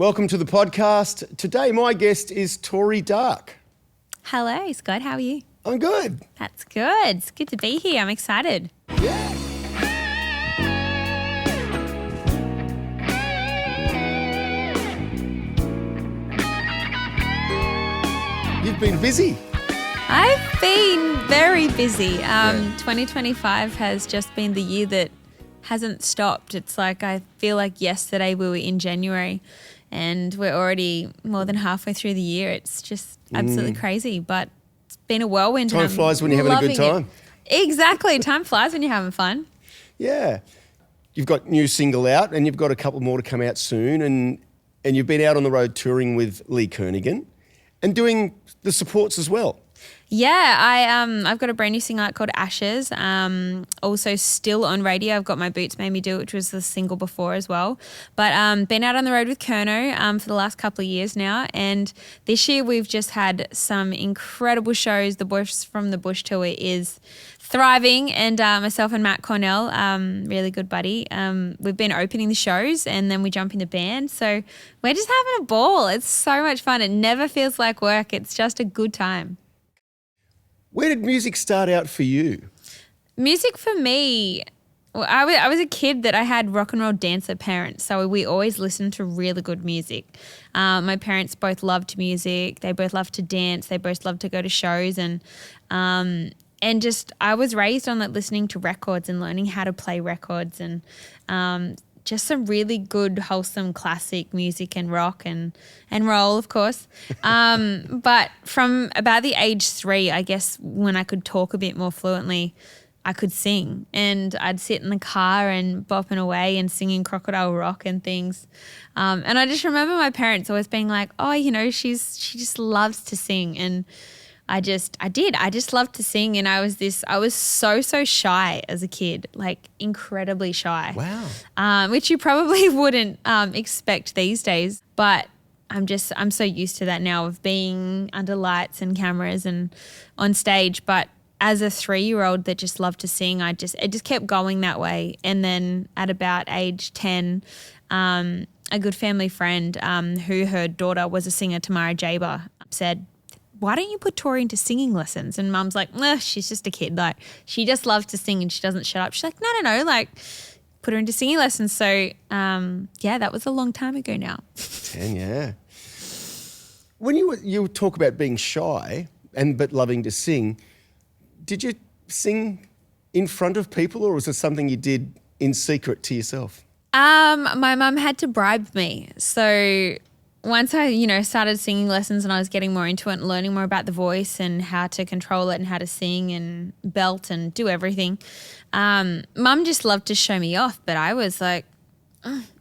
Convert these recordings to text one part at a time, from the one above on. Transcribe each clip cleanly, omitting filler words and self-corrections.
Welcome to the podcast. Today, my guest is Tori Darke. Hello, Scott. How are you? I'm good. That's good. It's good to be here. I'm excited. Yeah. You've been busy. I've been very busy. 2025 has just been the year that hasn't stopped. It's like I feel like yesterday we were in January and we're already more than halfway through the year. It's just absolutely crazy, but it's been a whirlwind. Time flies when you're having a good time. Exactly. Time flies when you're having fun. Yeah. You've got new single out and you've got a couple more to come out soon and you've been out on the road touring with Lee Kernaghan and doing the supports as well. Yeah, I've got a brand new single out called Ashes. Also still on radio. I've got My Boots Made Me Do It, which was the single before as well. But been out on the road with Kerno for the last couple of years now. And this year we've just had some incredible shows. The Boys from the Bush tour is thriving, and myself and Matt Cornell, really good buddy, we've been opening the shows and then we jump in the band. So we're just having a ball. It's so much fun. It never feels like work. It's just a good time. Where did music start out for you? Music for me, well, I was a kid that I had rock and roll dancer parents, so we always listened to really good music. My parents both loved music. They both loved to dance. They both loved to go to shows, and just I was raised on like listening to records and learning how to play records and just some really good, wholesome classic music and rock and roll, of course. But from about the age 3, I guess, when I could talk a bit more fluently, I could sing. And I'd sit in the car and bopping away and singing Crocodile Rock and things. And I just remember my parents always being like, oh, you know, she just loves to sing. And I just loved to sing, and I was so shy as a kid, like incredibly shy. Wow. Which you probably wouldn't expect these days, but I'm so used to that now of being under lights and cameras and on stage. But as a 3-year-old that just loved to sing, it just kept going that way. And then at about age 10, a good family friend who her daughter was a singer, Tamara Jaber, said, why don't you put Tori into singing lessons? And Mum's like, she's just a kid. Like, she just loves to sing and she doesn't shut up. She's like, no, like, put her into singing lessons. So, that was a long time ago now. 10, yeah. When you talk about being shy but loving to sing, did you sing in front of people, or was it something you did in secret to yourself? My mum had to bribe me. So once I, started singing lessons and I was getting more into it and learning more about the voice and how to control it and how to sing and belt and do everything, Mum just loved to show me off. But I was like,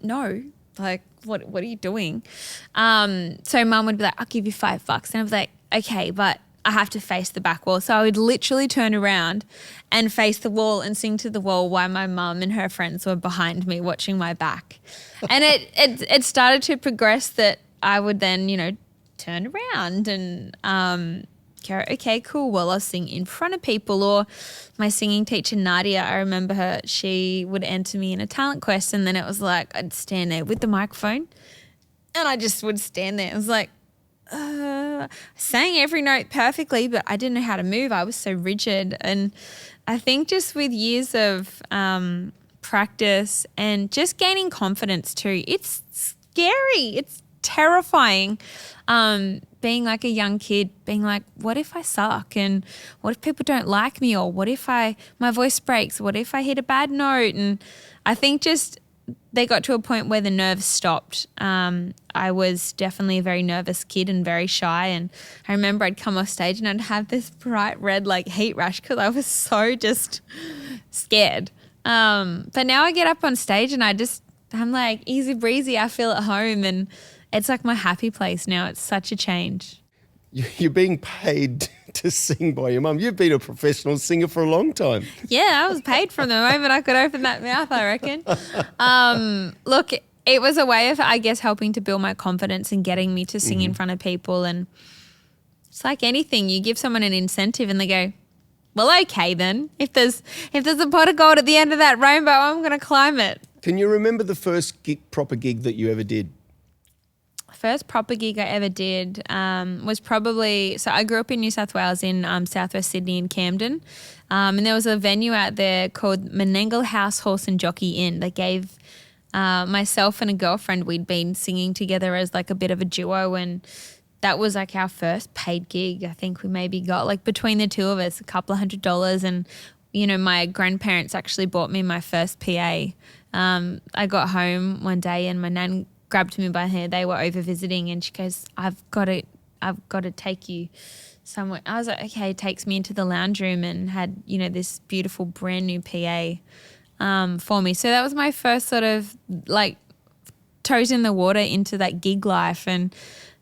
no, like, what are you doing? So Mum would be like, I'll give you $5. And I was like, okay, but I have to face the back wall. So I would literally turn around and face the wall and sing to the wall while my mum and her friends were behind me watching my back. And it started to progress that I would then, turn around and go, okay, cool, well, I'll sing in front of people. Or my singing teacher, Nadia, I remember her, she would enter me in a talent quest, and then it was like I'd stand there with the microphone and I just would stand there. It was like, I sang every note perfectly, but I didn't know how to move. I was so rigid. And I think just with years of practice and just gaining confidence too, it's scary. It's terrifying. Being like a young kid, being like, what if I suck? And what if people don't like me? Or what if my voice breaks? What if I hit a bad note? And I think just they got to a point where the nerves stopped. I was definitely a very nervous kid and very shy. And I remember I'd come off stage and I'd have this bright red like heat rash because I was so just scared. But now I get up on stage and I'm like easy breezy. I feel at home and it's like my happy place now. It's such a change. You're being paid to sing by your mum. You've been a professional singer for a long time. Yeah, I was paid from the moment I could open that mouth, I reckon. Look, it was a way of, I guess, helping to build my confidence and getting me to sing in front of people. And it's like anything. You give someone an incentive and they go, well, okay then. If there's a pot of gold at the end of that rainbow, I'm going to climb it. Can you remember the first proper gig that you ever did? First proper gig I ever did was probably, so I grew up in New South Wales in southwest Sydney in Camden, and there was a venue out there called Menangle House Horse and Jockey Inn. They gave myself and a girlfriend, we'd been singing together as like a bit of a duo, and that was like our first paid gig. I think we maybe got like between the two of us a couple of $100, and you know, my grandparents actually bought me my first PA. I got home one day and my nan grabbed me by the hair. They were over visiting and she goes, I've got to take you somewhere. I was like, okay, takes me into the lounge room and had, you know, this beautiful brand new PA for me. So that was my first sort of like toes in the water into that gig life and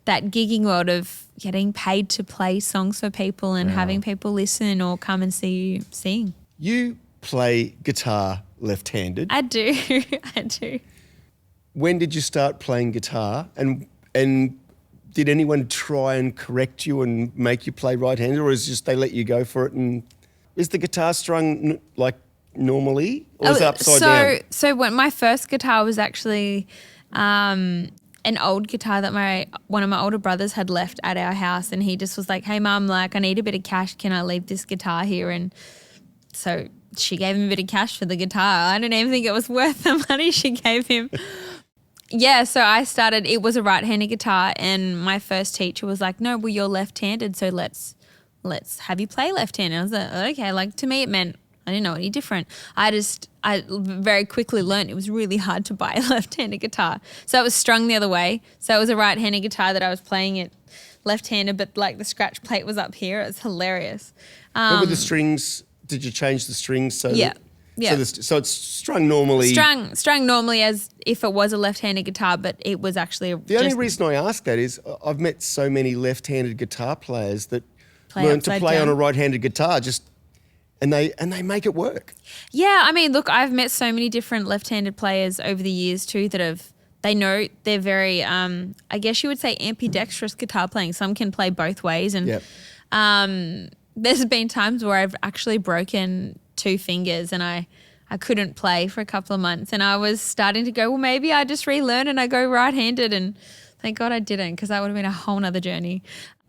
that gigging world of getting paid to play songs for people and having people listen or come and see you sing. You play guitar left-handed. I do. I do. When did you start playing guitar, and did anyone try and correct you and make you play right-handed, or is it just they let you go for it? And is the guitar strung like normally, or is it upside down? So when my first guitar was actually an old guitar that one of my older brothers had left at our house, and he just was like, "Hey, Mum, like I need a bit of cash. Can I leave this guitar here?" And so she gave him a bit of cash for the guitar. I didn't even think it was worth the money she gave him. Yeah, so I started, it was a right-handed guitar, and my first teacher was like, no, well, you're left-handed, so let's have you play left-handed. I was like, okay, like to me it meant I didn't know any different. I very quickly learned it was really hard to buy a left-handed guitar. So it was strung the other way. So it was a right-handed guitar that I was playing it left-handed, but like the scratch plate was up here. It was hilarious. But with the strings, did you change the strings so yeah. that... Yeah. So it's strung normally. Strung normally as if it was a left-handed guitar, but it was actually The only reason I ask that is I've met so many left-handed guitar players that learn to play on a right-handed guitar and they make it work. Yeah, I mean, look, I've met so many different left-handed players over the years too that they're very I guess you would say ambidextrous guitar playing. Some can play both ways, and there's been times where I've actually broken 2 fingers and I couldn't play for a couple of months, and I was starting to go, well, maybe I just relearn and I go right-handed, and thank God I didn't, because that would have been a whole nother journey.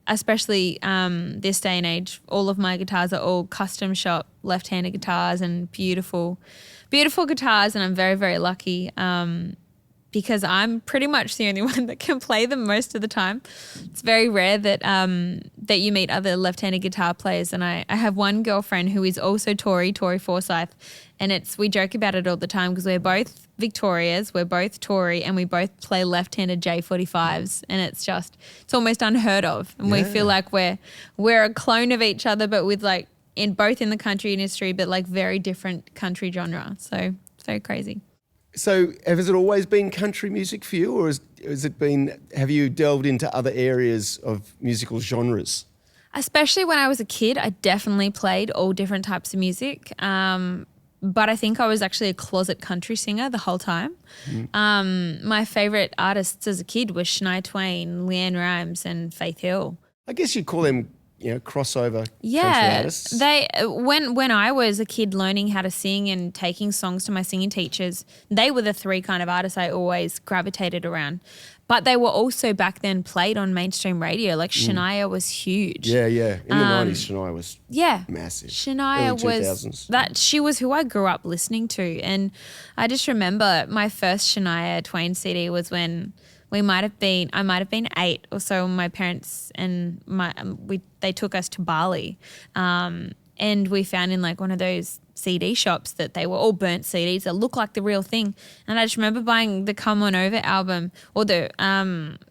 Especially this day and age, all of my guitars are all custom shop left-handed guitars and beautiful, beautiful guitars, and I'm very, very lucky because I'm pretty much the only one that can play them most of the time. It's very rare that that you meet other left-handed guitar players, and I have one girlfriend who is also Tori Forsyth, and we joke about it all the time because we're both Victorias, we're both Tori, and we both play left-handed J45s, and it's almost unheard of, and we feel like we're a clone of each other, but with like both in the country industry, but like very different country genre. So it's very crazy. So has it always been country music for you, or have you delved into other areas of musical genres? Especially when I was a kid, I definitely played all different types of music. But I think I was actually a closet country singer the whole time. My favourite artists as a kid were Shania Twain, LeAnn Rimes and Faith Hill. I guess you'd call them, crossover country artists. When I was a kid learning how to sing and taking songs to my singing teachers, they were the 3 kind of artists I always gravitated around. But they were also back then played on mainstream radio. Like Shania was huge. Yeah. In the 90s, Shania was massive. Shania she was who I grew up listening to. And I just remember my first Shania Twain CD was when I might have been 8 or so. My parents and they took us to Bali, and we found in like one of those CD shops that they were all burnt CDs that looked like the real thing. And I just remember buying the Come On Over album, or the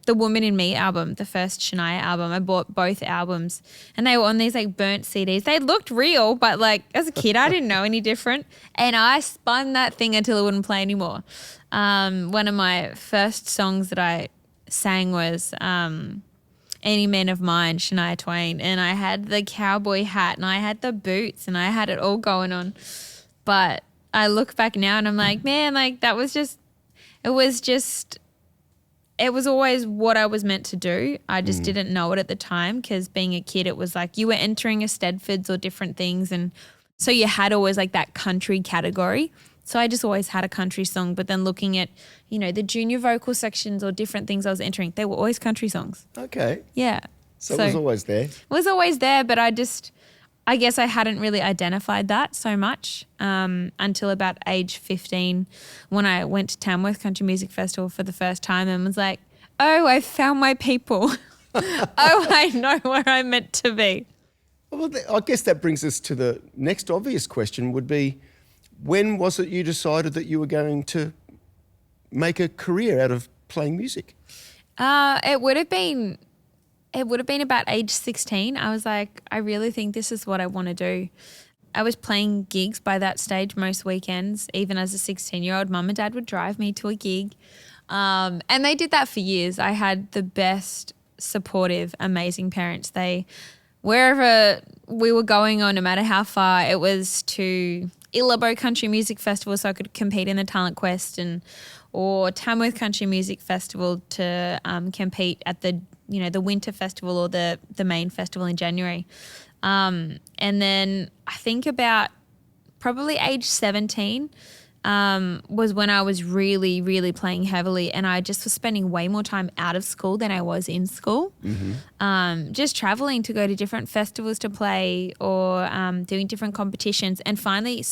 Woman in Me album, the first Shania album. I bought both albums, and they were on these like burnt CDs. They looked real, but like as a kid I didn't know any different, and I spun that thing until it wouldn't play anymore. One of my first songs that I sang was Any Man of Mine, Shania Twain, and I had the cowboy hat and I had the boots and I had it all going on. But I look back now and I'm like, man, like it was always what I was meant to do. I just didn't know it at the time, because being a kid, it was like you were entering a Stedfords or different things, and so you had always like that country category. So I just always had a country song, but then looking at, the junior vocal sections or different things I was entering, they were always country songs. Okay. Yeah. So it was always there. It was always there, but I guess I hadn't really identified that so much until about age 15 when I went to Tamworth Country Music Festival for the first time and was like, oh, I found my people. Oh, I know where I'm meant to be. Well, I guess that brings us to the next obvious question would be, when was it you decided that you were going to make a career out of playing music? It would have been about age 16. I was like, I really think this is what I want to do. I was playing gigs by that stage most weekends. Even as a 16-year-old, mum and dad would drive me to a gig. And they did that for years. I had the best, supportive, amazing parents. Wherever we were going on, no matter how far, it was to Illabo Country Music Festival so I could compete in the Talent Quest, or Tamworth Country Music Festival to compete at the winter festival or the main festival in January. And then I think about probably age 17 was when I was really, really playing heavily, and I just was spending way more time out of school than I was in school. Mm-hmm. Just traveling to go to different festivals to play or doing different competitions. And finally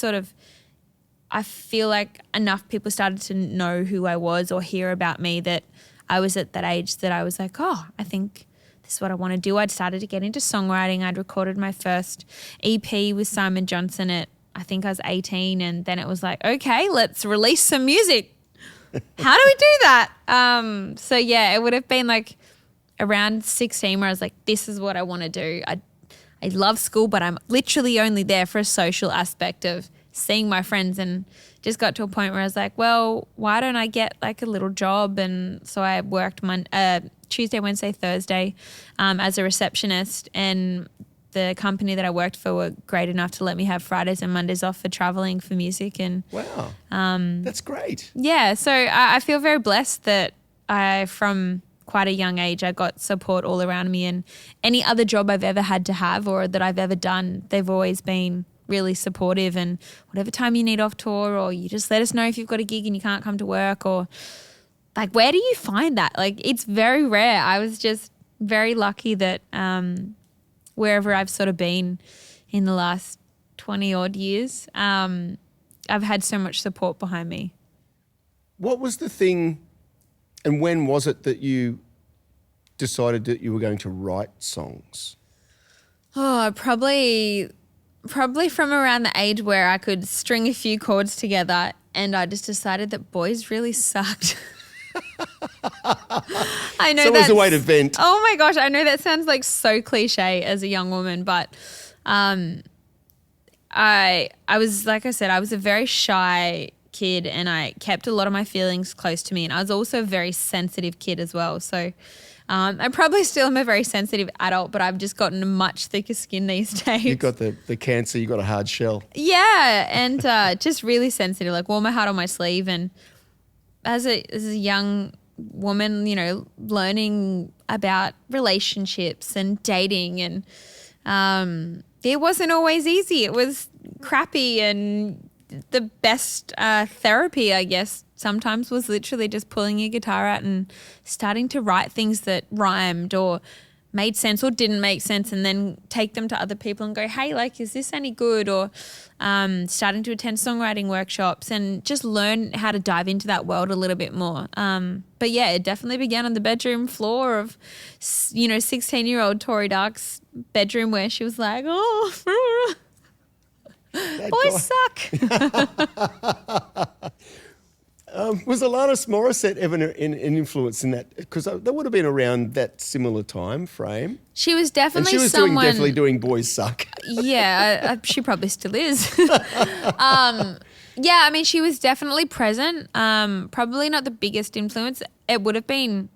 I feel like enough people started to know who I was or hear about me that I was at that age that I was like, oh, I think this is what I want to do. I'd started to get into songwriting. I'd recorded my first EP with Simon Johnson I think I was 18, and then it was like, okay, let's release some music. How do we do that? So yeah, it would have been like around 16 where I was like, this is what I want to do. I love school, but I'm literally only there for a social aspect of seeing my friends, and just got to a point where I was like, well, why don't I get like a little job? And so I worked Tuesday, Wednesday, Thursday as a receptionist, and the company that I worked for were great enough to let me have Fridays and Mondays off for traveling for music. And wow, that's great. Yeah, so I feel very blessed that from quite a young age, I got support all around me, and any other job I've ever had to have or that I've ever done, they've always been really supportive, and whatever time you need off tour, or you just let us know if you've got a gig and you can't come to work, or like, where do you find that? Like, it's very rare. I was just very lucky that wherever I've sort of been in the last 20 odd years, I've had so much support behind me. What was the thing, and when was it that you decided that you were going to write songs? Oh, probably from around the age where I could string a few chords together, and I just decided that boys really sucked. I know, so it was a way to vent. Oh my gosh, I know that sounds like so cliche as a young woman, but I was, like I said, I was a very shy kid, and I kept a lot of my feelings close to me, and I was also a very sensitive kid as well. So I probably still am a very sensitive adult, but I've just gotten a much thicker skin these days. You've got the cancer, you've got a hard shell. Yeah, and just really sensitive, like wore my heart on my sleeve. And as a young woman, learning about relationships and dating, and it wasn't always easy. It was crappy, and the best therapy, I guess, sometimes was literally just pulling your guitar out and starting to write things that rhymed or made sense or didn't make sense, and then take them to other people and go, hey, like, is this any good? Or starting to attend songwriting workshops and just learn how to dive into that world a little bit more. But yeah, it definitely began on the bedroom floor of, 16-year-old Tori Darke's bedroom, where she was like, oh, boys suck. Was Alanis Morissette ever an influence in that? Because that would have been around that similar time frame. She was definitely and she was definitely doing Boys Suck. Yeah, she probably still is. Yeah, I mean, she was definitely present. Probably not the biggest influence. It would have been,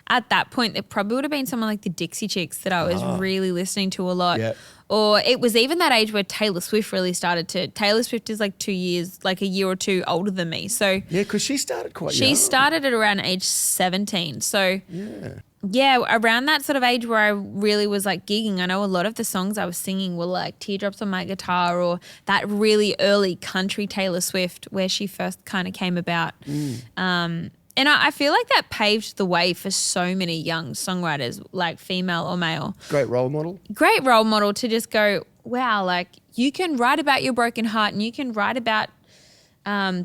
at that point, it probably would have been someone like the Dixie Chicks that I was really listening to a lot. Yep. Or it was even that age where Taylor Swift really started to. Taylor Swift is like 2 years, like a year or two older than me. So yeah, because she started quite young. She started at around age 17. So yeah. Yeah, around that sort of age where I really was like gigging, I know a lot of the songs I was singing were like Teardrops on My Guitar or that really early country Taylor Swift where she first kind of came about. And I feel like that paved the way for so many young songwriters, like female or male. Great role model. Great role model to just go, wow, like you can write about your broken heart and you can write about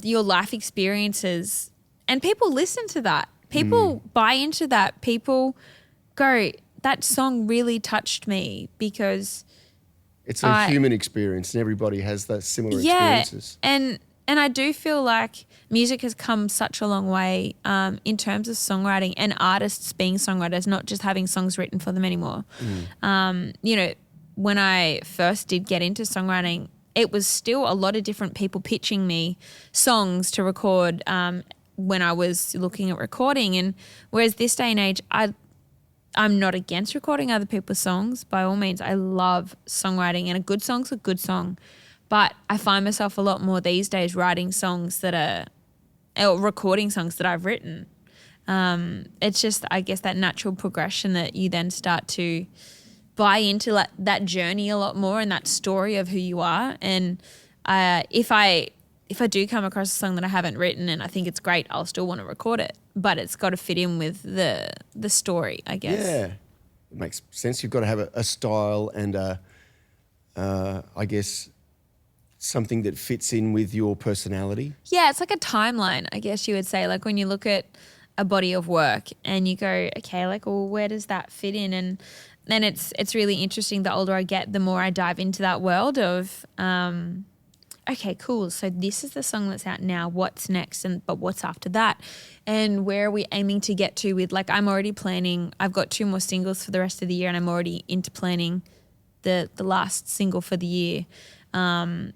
your life experiences and people listen to that. People buy into that. People go, that song really touched me because it's a human experience and everybody has those similar experiences. And I do feel like music has come such a long way in terms of songwriting and artists being songwriters, not just having songs written for them anymore. You know, when I first did get into songwriting, it was still a lot of different people pitching me songs to record when I was looking at recording. And whereas this day and age, I'm not against recording other people's songs. By all means, I love songwriting and a good song's a good song. But I find myself a lot more these days writing songs or recording songs that I've written. It's just, I guess, that natural progression that you then start to buy into that journey a lot more and that story of who you are. And if I do come across a song that I haven't written and I think it's great, I'll still want to record it. But it's got to fit in with the story, I guess. Yeah, it makes sense. You've got to have a style and I guess something that fits in with your personality. Yeah, it's like a timeline, I guess you would say. Like when you look at a body of work and you go, okay, like, well, where does that fit in? And then it's really interesting. The older I get, the more I dive into that world of, okay, cool. So this is the song that's out now. What's next? But what's after that? And where are we aiming to get to with, like, I'm already planning, I've got 2 more singles for the rest of the year and I'm already into planning the last single for the year.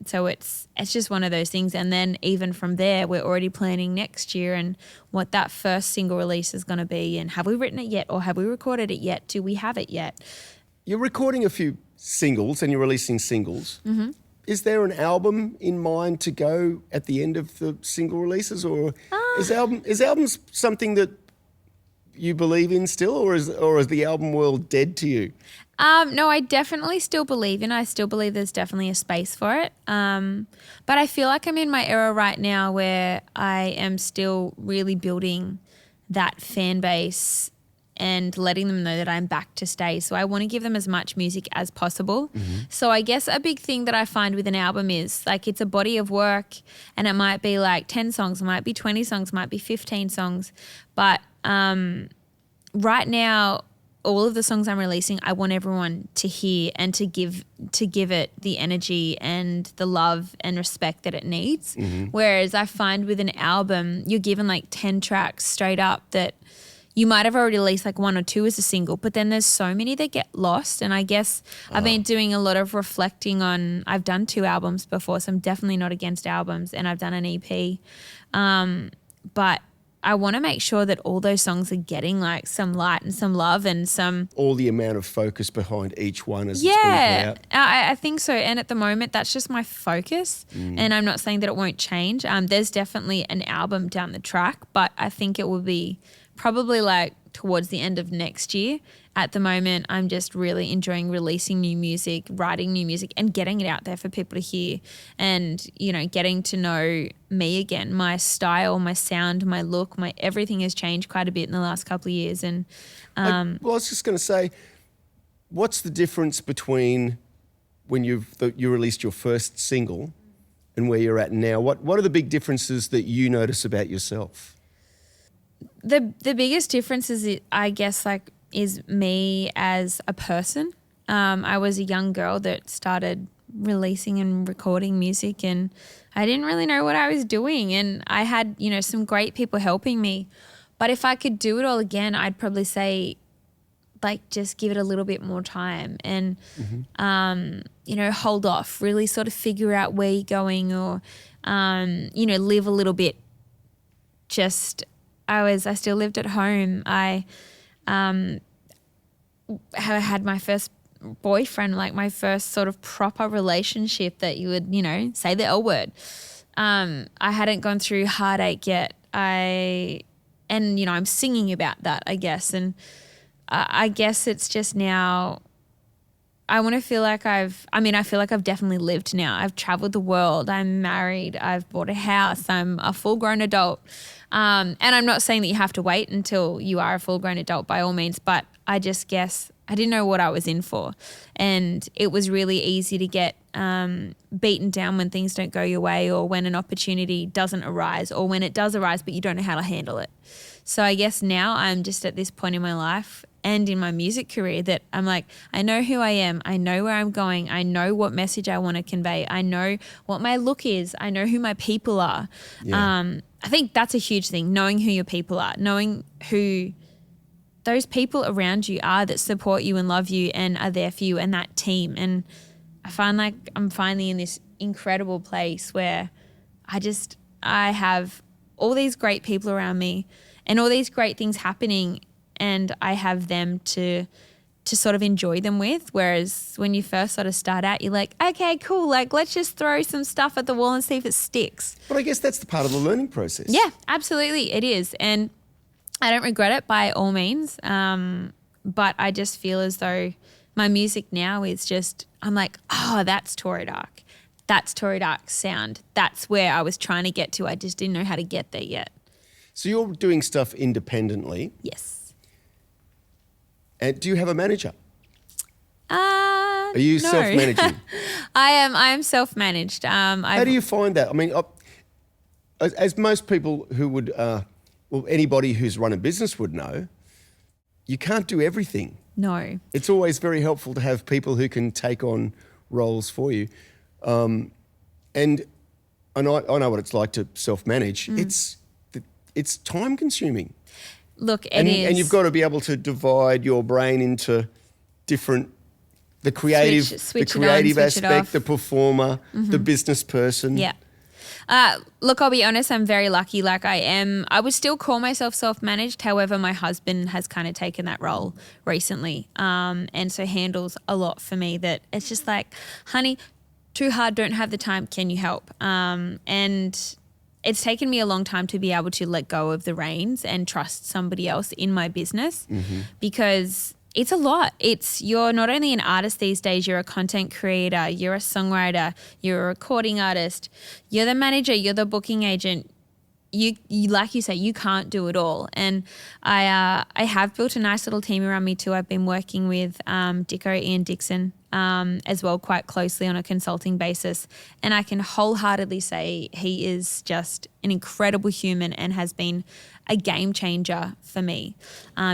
So it's just one of those things. And then even from there, we're already planning next year and what that first single release is going to be. And have we written it yet? Or have we recorded it yet? Do we have it yet? You're recording a few singles and you're releasing singles. Mm-hmm. Is there an album in mind to go at the end of the single releases? Or is albums something that you believe in still? Or is the album world dead to you? No, I definitely still believe in it. I still believe there's definitely a space for it. But I feel like I'm in my era right now where I am still really building that fan base and letting them know that I'm back to stay. So I want to give them as much music as possible. Mm-hmm. So I guess a big thing that I find with an album is like it's a body of work and it might be like 10 songs, it might be 20 songs, it might be 15 songs. But right now, all of the songs I'm releasing, I want everyone to hear and to give it the energy and the love and respect that it needs. Mm-hmm. Whereas I find with an album, you're given like 10 tracks straight up that you might have already released like 1 or 2 as a single, but then there's so many that get lost. And I guess I've been doing a lot of reflecting on, I've done 2 albums before, so I'm definitely not against albums, and I've done an EP. But I want to make sure that all those songs are getting like some light and some love and some... all the amount of focus behind each one as it's being put out. I think so. And at the moment, that's just my focus. And I'm not saying that it won't change. There's definitely an album down the track, but I think it will be probably like towards the end of next year. At the moment, I'm just really enjoying releasing new music, writing new music and getting it out there for people to hear and, you know, getting to know me again. My style, my sound, my look, my everything has changed quite a bit in the last couple of years. And I was just going to say, what's the difference between when you released your first single and where you're at now? What are the big differences that you notice about yourself? The biggest difference is, I guess, like, is me as a person. I was a young girl that started releasing and recording music and I didn't really know what I was doing, and I had, you know, some great people helping me. But if I could do it all again, I'd probably say, like, just give it a little bit more time and, you know, hold off, really sort of figure out where you're going or, you know, live a little bit. I still lived at home. I had my first boyfriend, like my first sort of proper relationship that you would, you know, say the L word. I hadn't gone through heartache yet. And, you know, I'm singing about that, I guess. And I guess it's just now I want to feel like I feel like I've definitely lived now. I've traveled the world. I'm married. I've bought a house. I'm a full-grown adult. And I'm not saying that you have to wait until you are a full-grown adult by all means, but I just guess I didn't know what I was in for. And it was really easy to get beaten down when things don't go your way, or when an opportunity doesn't arise, or when it does arise but you don't know how to handle it. So I guess now I'm just at this point in my life and in my music career that I'm like, I know who I am. I know where I'm going. I know what message I want to convey. I know what my look is. I know who my people are. Yeah. I think that's a huge thing, knowing who your people are, knowing who those people around you are that support you and love you and are there for you, and that team. And I find like I'm finally in this incredible place where I have all these great people around me and all these great things happening, and I have them to sort of enjoy them with. Whereas when you first sort of start out, you're like, okay, cool, like let's just throw some stuff at the wall and see if it sticks. But I guess that's the part of the learning process. Yeah, absolutely, it is. And I don't regret it by all means, but I just feel as though my music now is just, I'm like, oh, that's Tori Darke. That's Tori Darke's sound. That's where I was trying to get to. I just didn't know how to get there yet. So you're doing stuff independently. Yes. And do you have a manager? Are you self-managing? I am self-managed. How do you find that? I mean, as most people who would, anybody who's run a business would know, you can't do everything. No. It's always very helpful to have people who can take on roles for you. And I know what it's like to self-manage. It's time consuming. Look, it is. And you've got to be able to divide your brain into different, the creative aspect, the performer, the business person. Yeah. Look, I'll be honest, I'm very lucky. Like I would still call myself self-managed. However, my husband has kind of taken that role recently, and so handles a lot for me that it's just like, honey, too hard, don't have the time, can you help? And it's taken me a long time to be able to let go of the reins and trust somebody else in my business because it's a lot. You're not only an artist these days, you're a content creator, you're a songwriter, you're a recording artist, you're the manager, you're the booking agent. You like you say, you can't do it all. And I have built a nice little team around me too. I've been working with Dicko, Ian Dixon, as well, quite closely on a consulting basis. And I can wholeheartedly say he is just an incredible human and has been a game changer for me.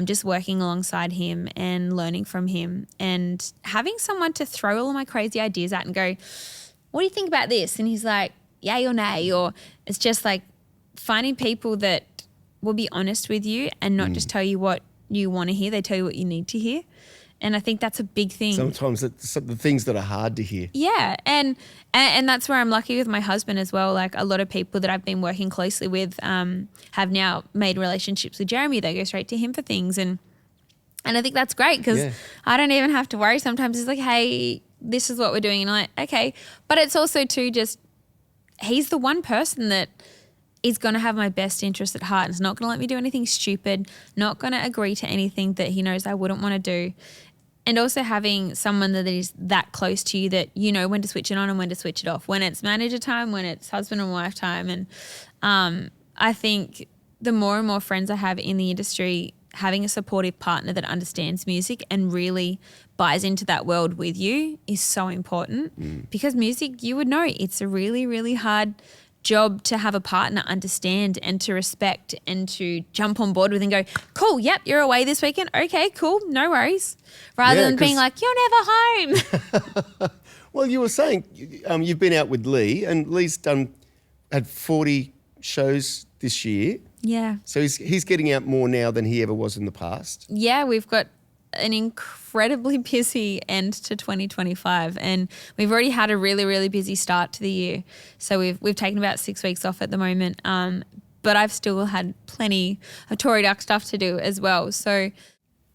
Just working alongside him and learning from him and having someone to throw all of my crazy ideas at and go, what do you think about this? And he's like, yay or nay. Or it's just like finding people that will be honest with you and not just tell you what you want to hear. They tell you what you need to hear. And I think that's a big thing. Sometimes it's the things that are hard to hear. Yeah. And that's where I'm lucky with my husband as well. Like a lot of people that I've been working closely with have now made relationships with Jeremy. They go straight to him for things. And I think that's great because I don't even have to worry. Sometimes it's like, hey, this is what we're doing. And I'm like, okay. But it's also too just he's the one person that is going to have my best interest at heart and is not going to let me do anything stupid, not going to agree to anything that he knows I wouldn't want to do. And also having someone that is that close to you that you know when to switch it on and when to switch it off, when it's manager time, when it's husband and wife time. And I think the more and more friends I have in the industry, having a supportive partner that understands music and really buys into that world with you is so important because music, you would know, it's a really, really hard job to have a partner understand and to respect and to jump on board with and go, cool, yep, you're away this weekend. Okay, cool, no worries. Rather than being like, you're never home. Well, you were saying you've been out with Lee and Lee's had 40 shows this year. Yeah. So he's getting out more now than he ever was in the past. Yeah, we've got an incredibly busy end to 2025 and we've already had a really, really busy start to the year. So we've taken about 6 weeks off at the moment, but I've still had plenty of Tori Darke stuff to do as well. So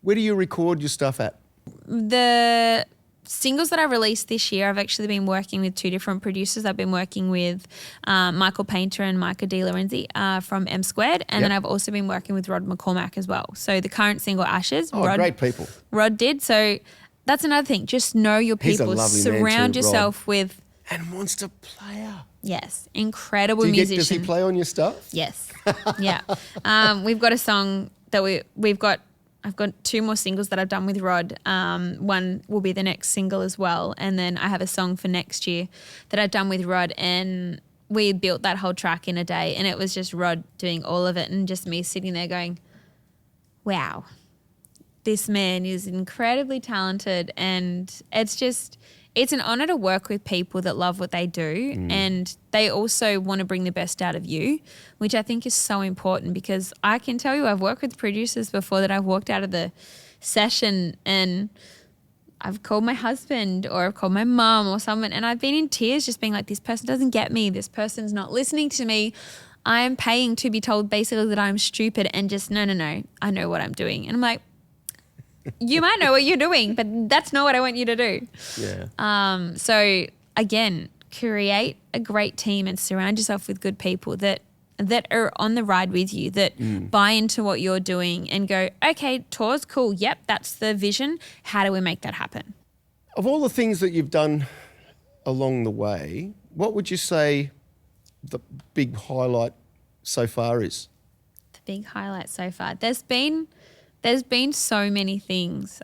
where do you record your stuff at? The singles that I released this year, I've actually been working with 2 different producers. I've been working with Michael Painter and Micah D. Lorenzi from M Squared, and then I've also been working with Rod McCormack as well. So the current single, Ashes, great people. Rod did. So that's another thing. Just know your He's a people. lovely man Surround too, yourself with... And monster player. Yes, incredible musician. Does he play on your stuff? Yes, yeah. We've got a song that I've got 2 more singles that I've done with Rod. One will be the next single as well, and then I have a song for next year that I've done with Rod, and we built that whole track in a day, and it was just Rod doing all of it and just me sitting there going, wow, this man is incredibly talented, and it's an honor to work with people that love what they do and they also want to bring the best out of you, which I think is so important, because I can tell you I've worked with producers before that I've walked out of the session and I've called my husband or I've called my mum or someone and I've been in tears just being like, this person doesn't get me. This person's not listening to me. I am paying to be told basically that I'm stupid and just, no, I know what I'm doing. And I'm like, you might know what you're doing, but that's not what I want you to do. Yeah. So again, create a great team and surround yourself with good people that are on the ride with you, that buy into what you're doing and go, okay, tour's cool. Yep, that's the vision. How do we make that happen? Of all the things that you've done along the way, what would you say the big highlight so far is? The big highlight so far. There's been so many things.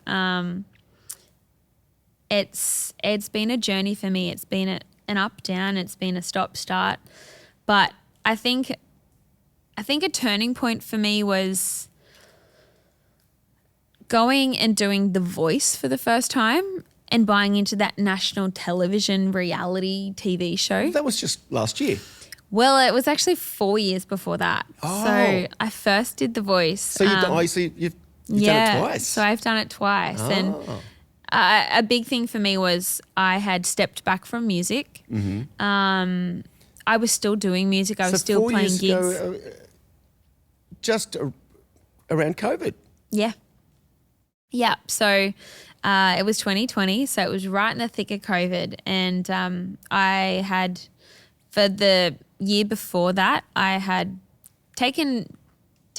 It's been a journey for me. It's been an up down. It's been a stop start. But I think a turning point for me was going and doing The Voice for the first time and buying into that national television reality TV show. That was just last year. Well, it was actually 4 years before that. Oh. So I first did The Voice. So you've done it twice. So I've done it twice. And a big thing for me was I had stepped back from music. Mm-hmm. I was still doing music. I was still playing gigs. Ago, just around COVID. Yeah. Yeah. So it was 2020. So it was right in the thick of COVID. And I had, for the year before that, I had taken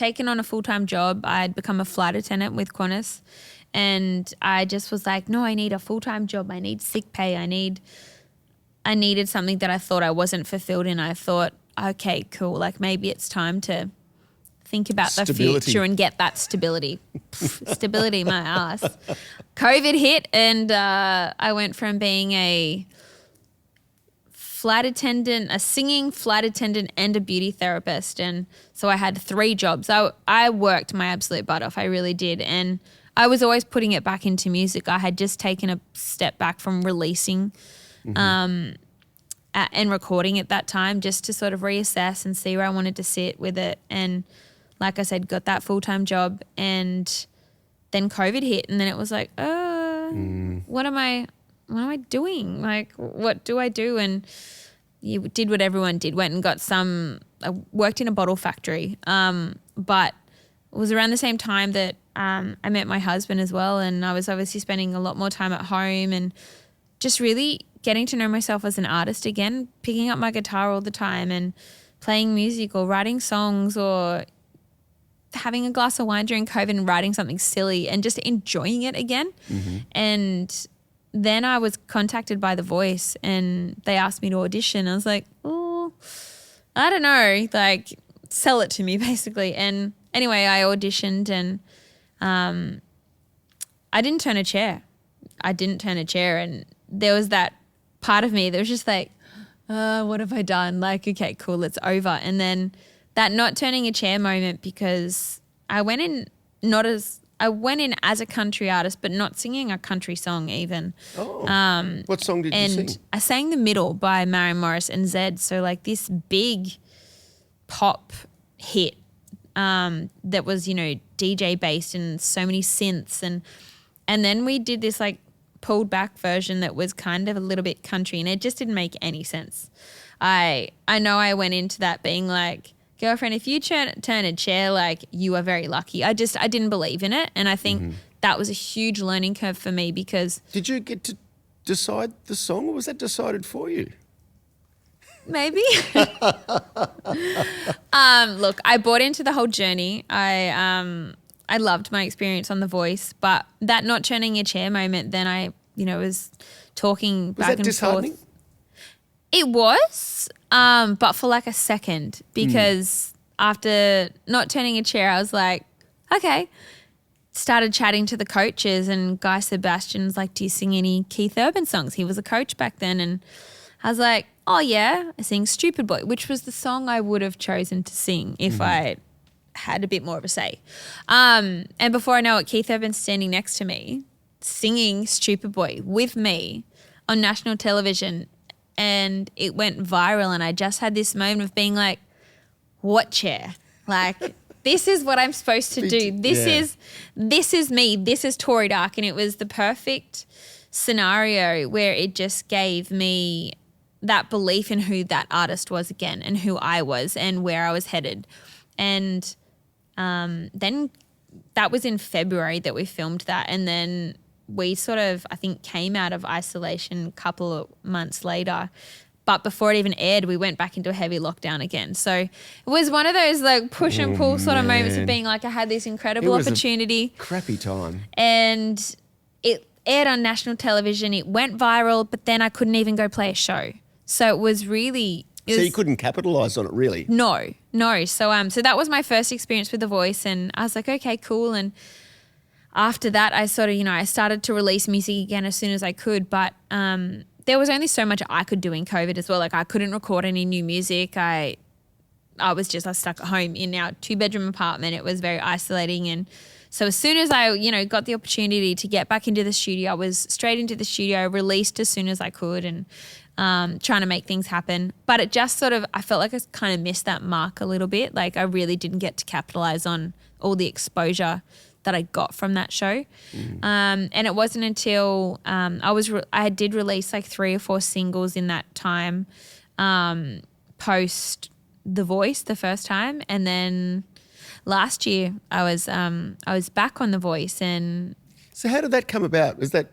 on a full-time job. I'd become a flight attendant with Qantas, and I just was like, no, I need a full-time job. I need sick pay. I needed something that I thought I wasn't fulfilled in. I thought, okay, cool. Like maybe it's time to think about the future and get that stability. Stability, my ass. COVID hit, and I went from being a flight attendant, a singing flight attendant and a beauty therapist. And so I had 3 jobs. I worked my absolute butt off. I really did. And I was always putting it back into music. I had just taken a step back from releasing and recording at that time just to sort of reassess and see where I wanted to sit with it. And like I said, got that full-time job, and then COVID hit, and then it was like, what am I doing? Like, what do I do? And you did what everyone did, went and got I worked in a bottle factory. But it was around the same time that I met my husband as well. And I was obviously spending a lot more time at home and just really getting to know myself as an artist again, picking up my guitar all the time and playing music or writing songs or having a glass of wine during COVID and writing something silly and just enjoying it again. Mm-hmm. And then I was contacted by The Voice and they asked me to audition. I was like, oh, I don't know, like sell it to me basically. And anyway, I auditioned and I didn't turn a chair. And there was that part of me that was just like, what have I done? Like, okay, cool, it's over. And then that not turning a chair moment, because I went in as a country artist, but not singing a country song even. Oh. What song did you sing? I sang The Middle by Maren Morris and Zed. So like this big pop hit that was, DJ based and so many synths. And then we did this like pulled back version that was kind of a little bit country, and it just didn't make any sense. I know I went into that being like, girlfriend, if you turn a chair, like you are very lucky. I didn't believe in it. And I think that was a huge learning curve for me because. Did you get to decide the song, or was that decided for you? Maybe. Look, I bought into the whole journey. I loved my experience on The Voice, but that not turning your chair moment, then I, was talking back and disheartening? forth. It was, but for like a second, because after not turning a chair, I was like, okay. Started chatting to the coaches, and Guy Sebastian's like, do you sing any Keith Urban songs? He was a coach back then. And I was like, oh yeah, I sing Stupid Boy, which was the song I would have chosen to sing if I had a bit more of a say. And before I know it, Keith Urban's standing next to me singing Stupid Boy with me on national television, and it went viral, and I just had this moment of being like, what chair? Like, this is what I'm supposed to do. This is me. This is Tori Darke. And it was the perfect scenario where it just gave me that belief in who that artist was again, and who I was and where I was headed. And then that was in February that we filmed that. And then we sort of, I think, came out of isolation a couple of months later. But before it even aired, we went back into a heavy lockdown again. So it was one of those like push and pull sort of moments of being like, I had this incredible opportunity. Crappy time. And it aired on national television. It went viral, but then I couldn't even go play a show. So it was really... So you couldn't capitalise on it, really? No. So that was my first experience with The Voice, and I was like, okay, cool. And after that, I sort of, I started to release music again as soon as I could, but there was only so much I could do in COVID as well. Like, I couldn't record any new music. I was stuck at home in our 2-bedroom apartment. It was very isolating, and so as soon as I, got the opportunity to get back into the studio, I was straight into the studio, released as soon as I could, and trying to make things happen. But it just sort of, I felt like I kind of missed that mark a little bit. Like, I really didn't get to capitalize on all the exposure that I got from that show. And it wasn't until I did release like 3 or 4 singles in that time, post The Voice the first time. And then last year I was back on The Voice. And so how did that come about? Was that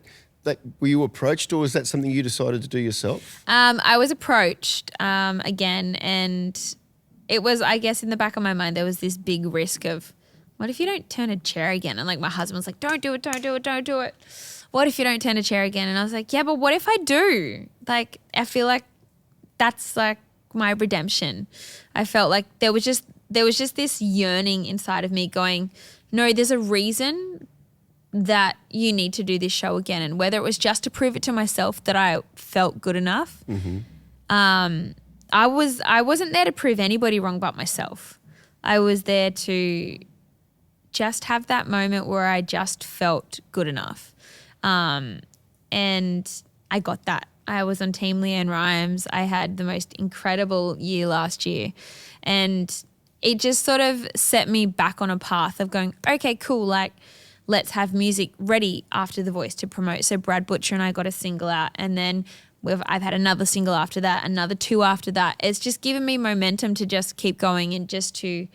were you approached, or was that something you decided to do yourself? I was approached again, and it was, I guess, in the back of my mind there was this big risk of, what if you don't turn a chair again? And like my husband was like, don't do it. What if you don't turn a chair again? And I was like, yeah, but what if I do? Like, I feel like that's like my redemption. I felt like there was just this yearning inside of me going, no, there's a reason that you need to do this show again. And whether it was just to prove it to myself that I felt good enough, I wasn't there to prove anybody wrong but myself. I was there to just have that moment where I just felt good enough. And I got that. I was on Team LeAnn Rimes. I had the most incredible year last year. And it just sort of set me back on a path of going, okay, cool, like, let's have music ready after The Voice to promote. So Brad Butcher and I got a single out, and then I've had another single after that, another 2 after that. It's just given me momentum to just keep going and just to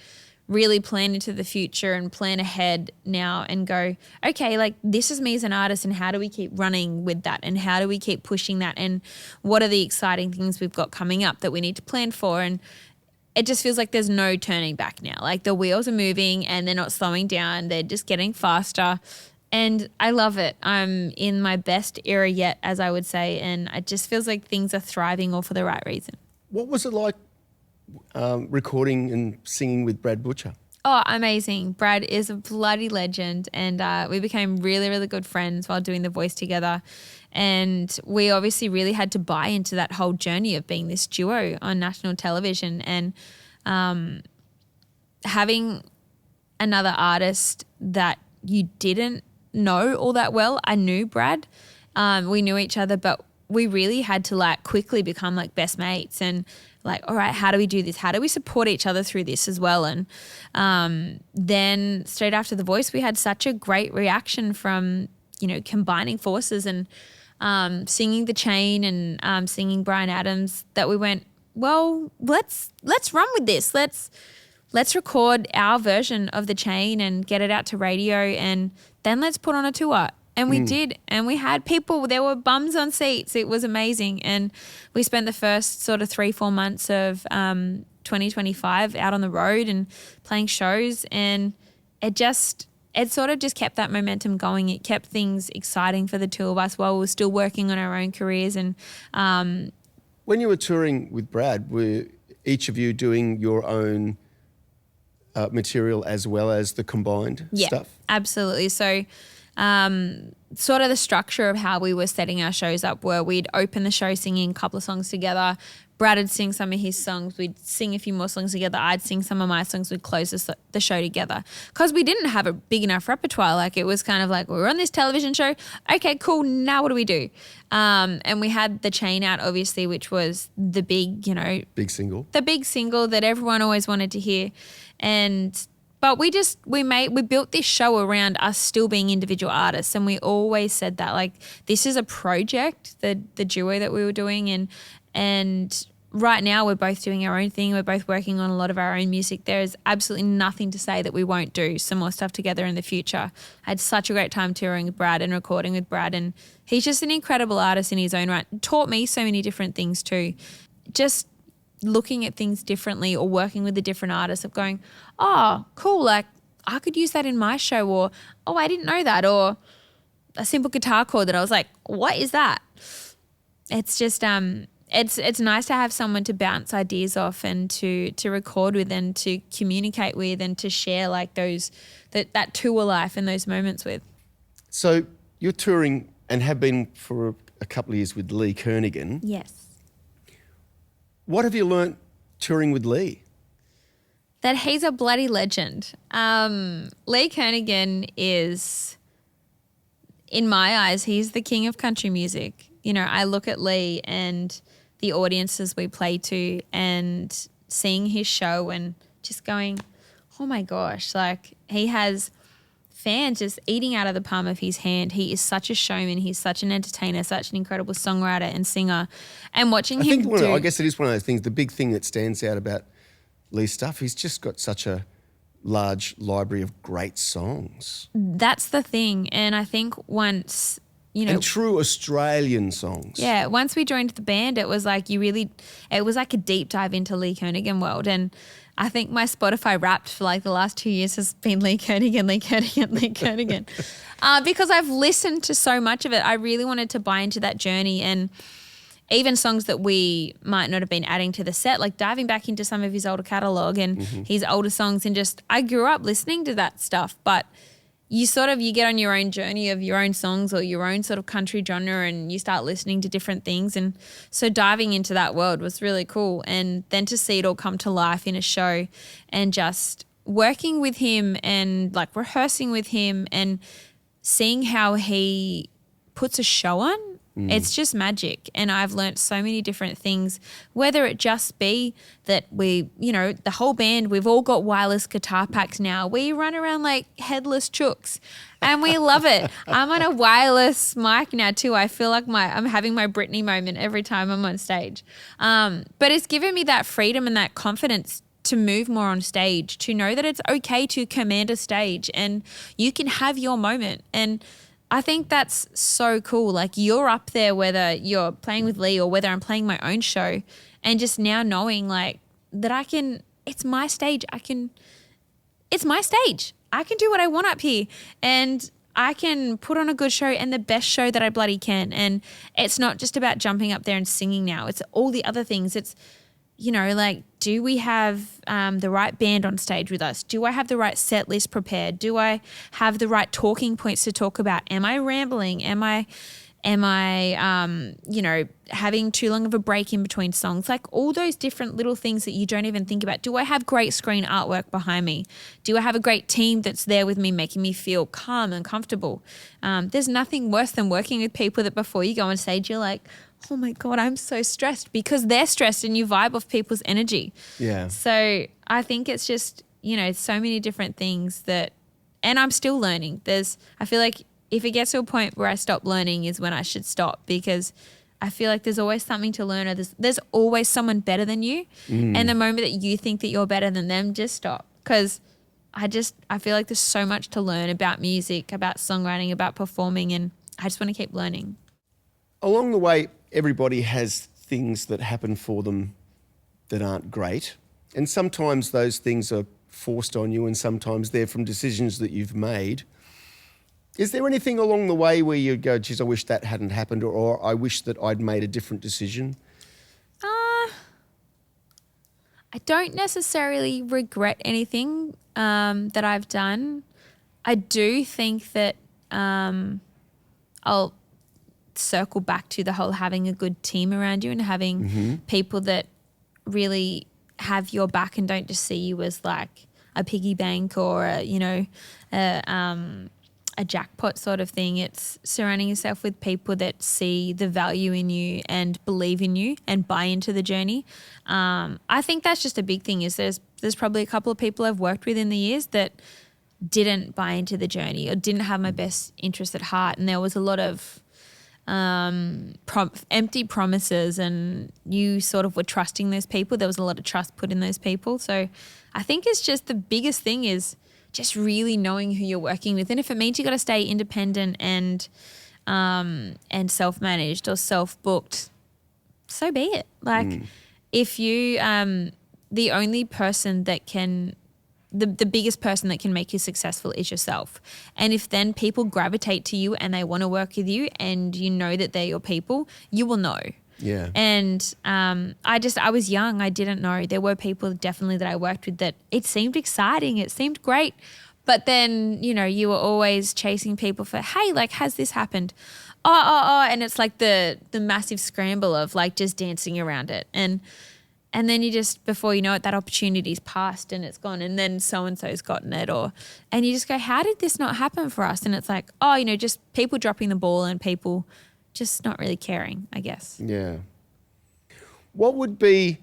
really plan into the future and plan ahead now and go, okay, like, this is me as an artist, and how do we keep running with that, and how do we keep pushing that, and what are the exciting things we've got coming up that we need to plan for. And it just feels like there's no turning back now. Like, the wheels are moving and they're not slowing down. They're just getting faster. And I love it. I'm in my best era yet, as I would say. And it just feels like things are thriving all for the right reason. What was it like recording and singing with Brad Butcher? Oh, amazing. Brad is a bloody legend. And we became really, really good friends while doing The Voice together. And we obviously really had to buy into that whole journey of being this duo on national television. And having another artist that you didn't know all that well. I knew Brad. We knew each other, but we really had to like quickly become like best mates and like, all right, how do we do this? How do we support each other through this as well? And then straight after The Voice, we had such a great reaction from, combining forces and singing The Chain and singing Bryan Adams that we went, well, let's run with this. Let's record our version of The Chain and get it out to radio, and then let's put on a tour. And we did. And we had people, there were bums on seats. It was amazing. And we spent the first sort of 3-4 months of 2025 out on the road and playing shows. And it sort of just kept that momentum going. It kept things exciting for the two of us while we were still working on our own careers. And when you were touring with Brad, were each of you doing your own material as well as the combined stuff? Yeah, absolutely. So sort of the structure of how we were setting our shows up were we'd open the show singing a couple of songs together. Brad would sing some of his songs. We'd sing a few more songs together. I'd sing some of my songs. We'd close the show together because we didn't have a big enough repertoire. Like it was kind of like, we're on this television show. Okay, cool. Now what do we do? And we had the Chain Out, obviously, which was the big, Big single. The big single that everyone always wanted to hear. But we built this show around us still being individual artists, and we always said that, like, this is a project, the duo that we were doing, and right now we're both doing our own thing. We're both working on a lot of our own music. There is absolutely nothing to say that we won't do some more stuff together in the future. I had such a great time touring with Brad and recording with Brad, and he's just an incredible artist in his own right. Taught me so many different things too. Just looking at things differently or working with a different artist of going, oh, cool, like I could use that in my show, or, oh, I didn't know that, or a simple guitar chord that I was like, what is that? It's just it's nice to have someone to bounce ideas off and to record with and to communicate with and to share like that tour life and those moments with. So you're touring and have been for a couple of years with Lee Kernaghan. Yes. What have you learnt touring with Lee? That he's a bloody legend. Lee Kernaghan is, in my eyes, he's the king of country music. I look at Lee and the audiences we play to and seeing his show and just going, oh my gosh, like he has fans just eating out of the palm of his hand. He is such a showman. He's such an entertainer, such an incredible songwriter and singer. And watching him I guess it is one of those things, the big thing that stands out about Lee's stuff, he's just got such a large library of great songs. That's the thing. And I think once, and true Australian songs. Yeah, once we joined the band, it was like it was like a deep dive into Lee Kernaghan world. And I think my Spotify Wrapped for like the last 2 years has been Lee Kernaghan, Lee Kernaghan, Lee Kernaghan. Because I've listened to so much of it. I really wanted to buy into that journey, and even songs that we might not have been adding to the set, like diving back into some of his older catalogue and his older songs, and just I grew up listening to that stuff. But you get on your own journey of your own songs or your own sort of country genre, and you start listening to different things. And so diving into that world was really cool. And then to see it all come to life in a show and just working with him and like rehearsing with him and seeing how he puts a show on, it's just magic. And I've learnt so many different things, whether it just be that we, the whole band, we've all got wireless guitar packs now. We run around like headless chooks and we love it. I'm on a wireless mic now too. I feel like I'm having my Britney moment every time I'm on stage. But it's given me that freedom and that confidence to move more on stage, to know that it's okay to command a stage and you can have your moment. And I think that's so cool. Like you're up there, whether you're playing with Lee or whether I'm playing my own show, and just now knowing like that it's my stage. It's my stage. I can do what I want up here and I can put on a good show and the best show that I bloody can. And it's not just about jumping up there and singing now. It's all the other things. It's, like, do we have the right band on stage with us? Do I have the right set list prepared? Do I have the right talking points to talk about? Am I rambling? Am I having too long of a break in between songs? Like all those different little things that you don't even think about. Do I have great screen artwork behind me? Do I have a great team that's there with me, making me feel calm and comfortable? There's nothing worse than working with people that before you go on stage, you're like, oh my God, I'm so stressed, because they're stressed and you vibe off people's energy. Yeah. So I think it's just, so many different things and I'm still learning. I feel like if it gets to a point where I stop learning is when I should stop, because I feel like there's always something to learn, or there's always someone better than you. And the moment that you think that you're better than them, just stop, because I feel like there's so much to learn about music, about songwriting, about performing, and I just want to keep learning. Along the way, everybody has things that happen for them that aren't great. And sometimes those things are forced on you and sometimes they're from decisions that you've made. Is there anything along the way where you go, geez, I wish that hadn't happened, or I wish that I'd made a different decision? I don't necessarily regret anything that I've done. I do think that I'll circle back to the whole having a good team around you and having people that really have your back and don't just see you as like a piggy bank or a jackpot sort of thing. It's surrounding yourself with people that see the value in you and believe in you and buy into the journey. I think that's just a big thing. Is there's probably a couple of people I've worked with in the years that didn't buy into the journey or didn't have my best interest at heart, and there was a lot of empty promises, and you sort of were trusting those people. There was a lot of trust put in those people. So I think it's just the biggest thing is just really knowing who you're working with. And if it means you got to stay independent and self-managed or self-booked, so be it. Like if you, the only person that can, the biggest person that can make you successful is yourself. And if then people gravitate to you and they want to work with you and you know that they're your people, you will know. Yeah. And I was young. I didn't know. There were people definitely that I worked with that it seemed exciting. It seemed great. But then, you were always chasing people for, hey, like, has this happened? Oh. And it's like the massive scramble of like just dancing around it. And then you just, before you know it, that opportunity's passed and it's gone. And then so-and-so's gotten it. And you just go, how did this not happen for us? And it's like, just people dropping the ball and people just not really caring, I guess. Yeah. What would be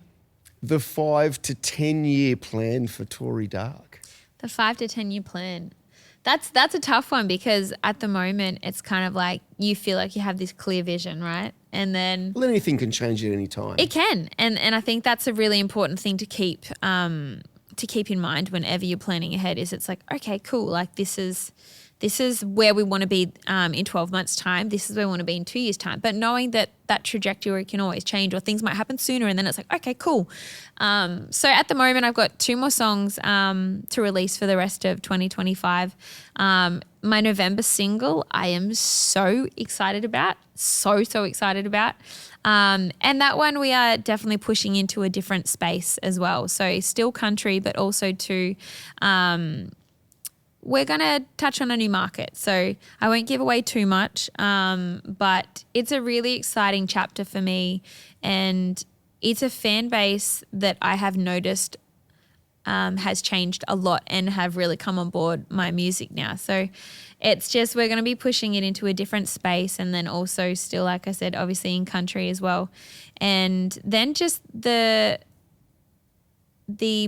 the 5 to 10 year plan for Tori Darke? The 5 to 10 year plan. That's a tough one because at the moment it's kind of like you feel like you have this clear vision, right? And then anything can change at any time. It can. And I think that's a really important thing to keep in mind whenever you're planning ahead is it's like, okay, cool. Like this is where we want to be in 12 months' time. This is where we want to be in 2 years' time. But knowing that trajectory can always change or things might happen sooner and then it's like, okay, cool. So at the moment, I've got 2 more songs to release for the rest of 2025. My November single, I am so excited about, so excited about. And that one we are definitely pushing into a different space as well. So still country, but also to we're going to touch on a new market. So I won't give away too much, but it's a really exciting chapter for me. And it's a fan base that I have noticed has changed a lot and have really come on board my music now. So it's just we're going to be pushing it into a different space and then also still, like I said, obviously in country as well. And then just the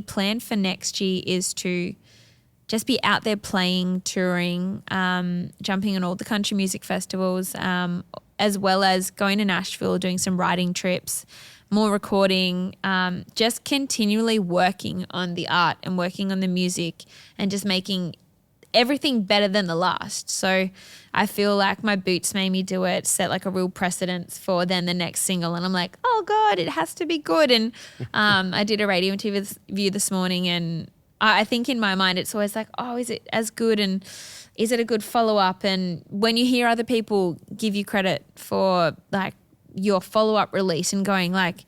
plan for next year is to just be out there playing, touring, jumping on all the country music festivals, as well as going to Nashville, doing some writing trips, more recording, just continually working on the art and working on the music and just making everything better than the last. So I feel like my boots made me do it, set like a real precedence for then the next single. And I'm like, oh God, it has to be good. And I did a radio interview this morning and I think in my mind it's always like, oh, is it as good and is it a good follow-up? And when you hear other people give you credit for like your follow-up release and going like,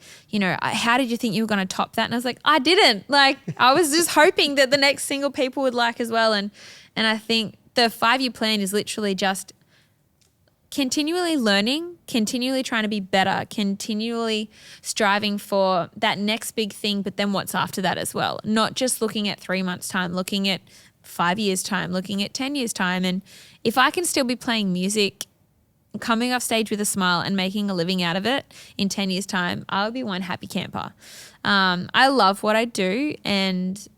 how did you think you were going to top that? And I was like, I didn't. Like I was just hoping that the next single people would like as well. And I think the 5-year plan is literally just continually learning, continually trying to be better, continually striving for that next big thing, but then what's after that as well. Not just looking at 3 months' time, looking at 5 years' time, looking at 10 years' time. And if I can still be playing music, coming off stage with a smile and making a living out of it in 10 years' time, I'll be one happy camper. I love what I do, and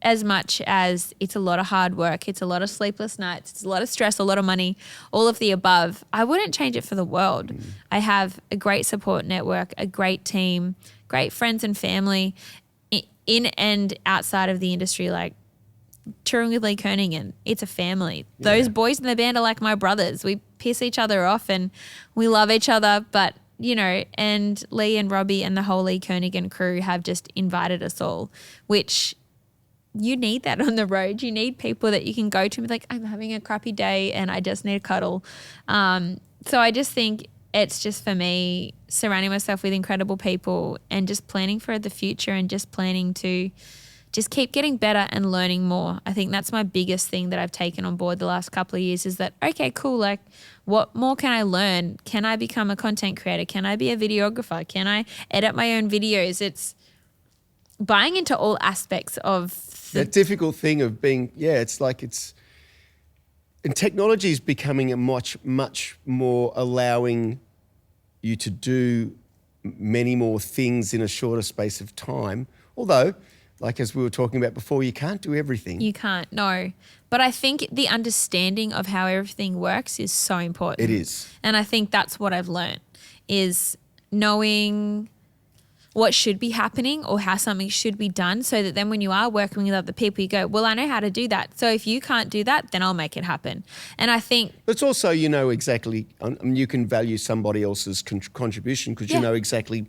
as much as it's a lot of hard work, it's a lot of sleepless nights, it's a lot of stress, a lot of money, all of the above, I wouldn't change it for the world. I have a great support network, a great team, great friends and family in and outside of the industry. Like touring with Lee Kernaghan, it's a family. Those boys in the band are like my brothers. We piss each other off and we love each other, but and Lee and Robbie and the whole Lee Kernaghan crew have just invited us all, which you need that on the road. You need people that you can go to and be like, I'm having a crappy day and I just need a cuddle. So I just think it's just for me surrounding myself with incredible people and just planning for the future and just planning to just keep getting better and learning more. I think that's my biggest thing that I've taken on board the last couple of years is that, okay, cool, like what more can I learn? Can I become a content creator? Can I be a videographer? Can I edit my own videos? It's buying into all aspects of that difficult thing of being, and technology is becoming a much more allowing you to do many more things in a shorter space of time. Although, like as we were talking about before, you can't do everything. You can't, no. But I think the understanding of how everything works is so important. It is. And I think that's what I've learned is knowing what should be happening or how something should be done so that then when you are working with other people, you go, well, I know how to do that. So if you can't do that, then I'll make it happen. And I think... But it's also, exactly, you can value somebody else's contribution because you know exactly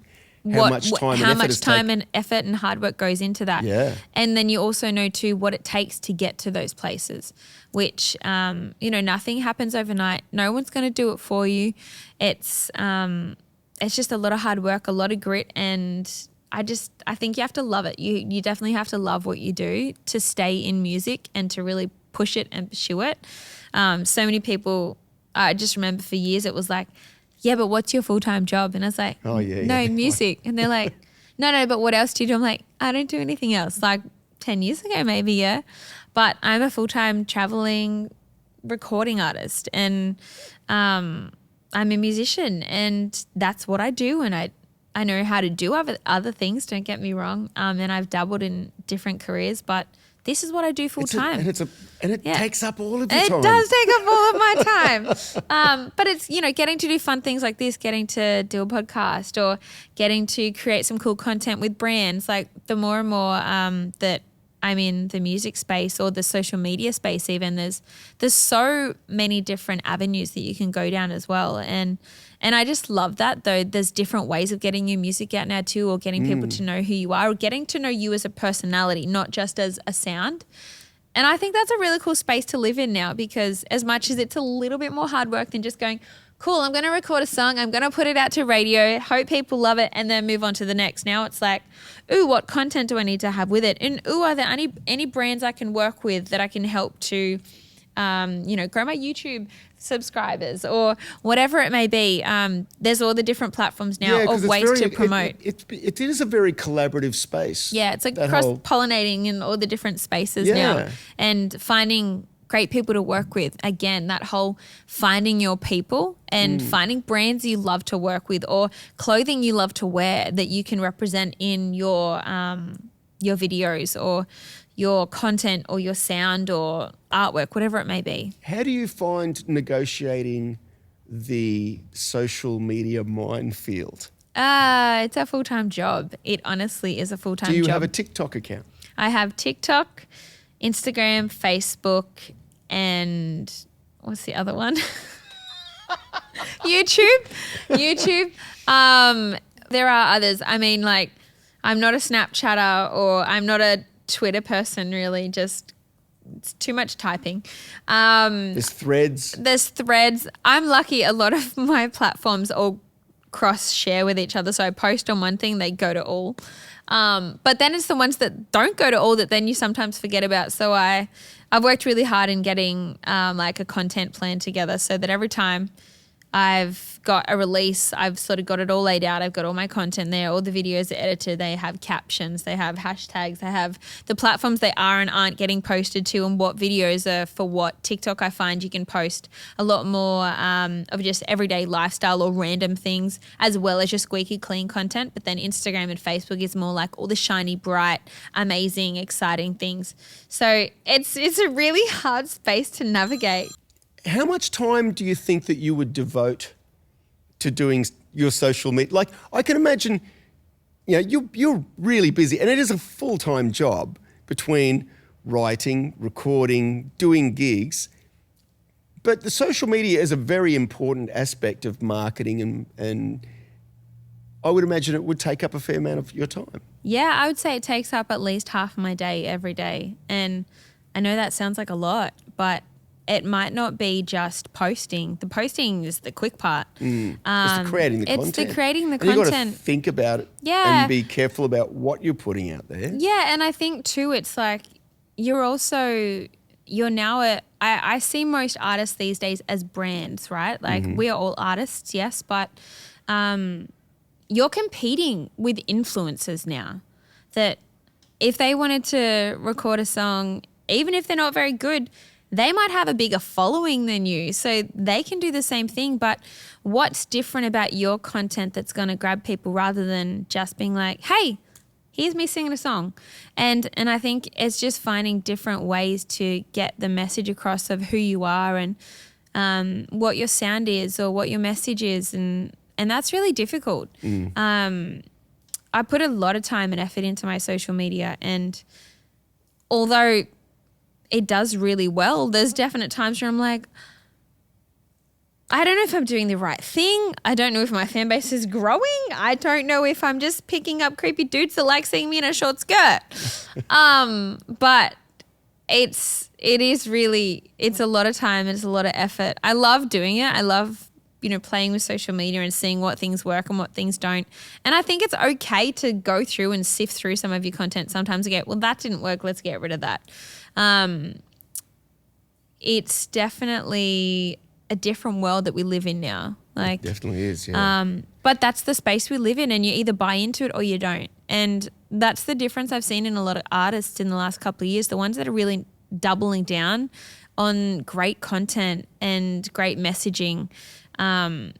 how much time and effort and hard work goes into that. Yeah. And then you also know too what it takes to get to those places, which, nothing happens overnight. No one's going to do it for you. It's just a lot of hard work, a lot of grit, and I think you have to love it. You definitely have to love what you do to stay in music and to really push it and pursue it. So many people, I just remember for years it was like, yeah, but what's your full-time job? And I was like, music. And they're like, no, but what else do you do? I'm like, I don't do anything else. Like 10 years ago maybe, yeah. But I'm a full-time traveling recording artist and I'm a musician and that's what I do. And I know how to do other things, don't get me wrong. And I've dabbled in different careers, but this is what I do full time. And it takes up all of your time. It does take up all of my time. But it's, getting to do fun things like this, getting to do a podcast or getting to create some cool content with brands. Like the more and more that I'm in the music space or the social media space even, there's so many different avenues that you can go down as well. And I just love that though. There's different ways of getting your music out now too, or getting people to know who you are or getting to know you as a personality, not just as a sound. And I think that's a really cool space to live in now because as much as it's a little bit more hard work than just going, cool, I'm going to record a song, I'm going to put it out to radio, hope people love it, and then move on to the next. Now it's like, ooh, what content do I need to have with it? And ooh, are there any brands I can work with that I can help to, grow my YouTube subscribers or whatever it may be. There's all the different platforms now of ways to promote. It is a very collaborative space. Yeah, it's like cross-pollinating in all the different spaces now and finding great people to work with. Again, that whole finding your people and finding brands you love to work with or clothing you love to wear that you can represent in your videos or your content or your sound or artwork, whatever it may be. How do you find negotiating the social media minefield? It's a full-time job. It honestly is a full-time job. Do you have a TikTok account? I have TikTok, Instagram, Facebook, and what's the other one? YouTube. There are others. I mean, like, I'm not a Snapchatter or I'm not a Twitter person really, just it's too much typing. There's threads. I'm lucky a lot of my platforms all cross-share with each other. So I post on one thing, they go to all. But then it's the ones that don't go to all that then you sometimes forget about. So I've worked really hard in getting like a content plan together so that every time I've got a release, I've sort of got it all laid out. I've got all my content there. All the videos are edited. They have captions. They have hashtags. They have the platforms they are and aren't getting posted to and what videos are for what. TikTok, I find you can post a lot more of just everyday lifestyle or random things as well as your squeaky clean content. But then Instagram and Facebook is more like all the shiny, bright, amazing, exciting things. So it's a really hard space to navigate. How much time do you think that you would devote to doing your social media? Like, I can imagine, you're really busy, and it is a full-time job between writing, recording, doing gigs. But the social media is a very important aspect of marketing, and I would imagine it would take up a fair amount of your time. Yeah, I would say it takes up at least half of my day every day. And I know that sounds like a lot, but it might not be just posting. The posting is the quick part. It's the creating the content. It's the creating the and content. You've got to think about it and be careful about what you're putting out there. Yeah, and I think too, it's like you're now I see most artists these days as brands, right? Like we are all artists, yes, but you're competing with influencers now that if they wanted to record a song, even if they're not very good, they might have a bigger following than you. So they can do the same thing. But what's different about your content that's going to grab people rather than just being like, hey, here's me singing a song. And I think it's just finding different ways to get the message across of who you are and what your sound is or what your message is. And that's really difficult. I put a lot of time and effort into my social media, and although it does really well, there's definite times where I'm like, I don't know if I'm doing the right thing. I don't know if my fan base is growing. I don't know if I'm just picking up creepy dudes that like seeing me in a short skirt. But it's a lot of time. It's a lot of effort. I love doing it. I love, playing with social media and seeing what things work and what things don't. And I think it's okay to go through and sift through some of your content sometimes and go, well, that didn't work. Let's get rid of that. It's definitely a different world that we live in now. Like, it definitely is, yeah. But that's the space we live in, and you either buy into it or you don't. And that's the difference I've seen in a lot of artists in the last couple of years, the ones that are really doubling down on great content and great messaging on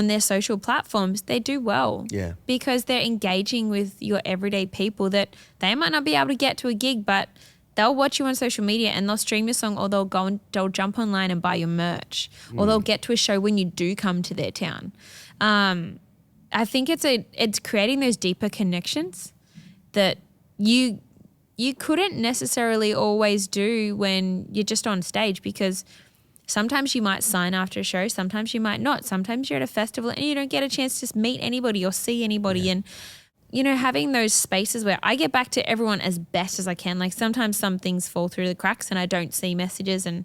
their social platforms, they do well. Yeah. Because they're engaging with your everyday people that they might not be able to get to a gig, but they'll watch you on social media and they'll stream your song, or they'll jump online and buy your merch, or they'll get to a show when you do come to their town. I think it's creating those deeper connections that you couldn't necessarily always do when you're just on stage, because sometimes you might sign after a show, sometimes you might not. Sometimes you're at a festival and you don't get a chance to meet anybody or see anybody. Yeah. And having those spaces where I get back to everyone as best as I can. Like sometimes some things fall through the cracks and I don't see messages, and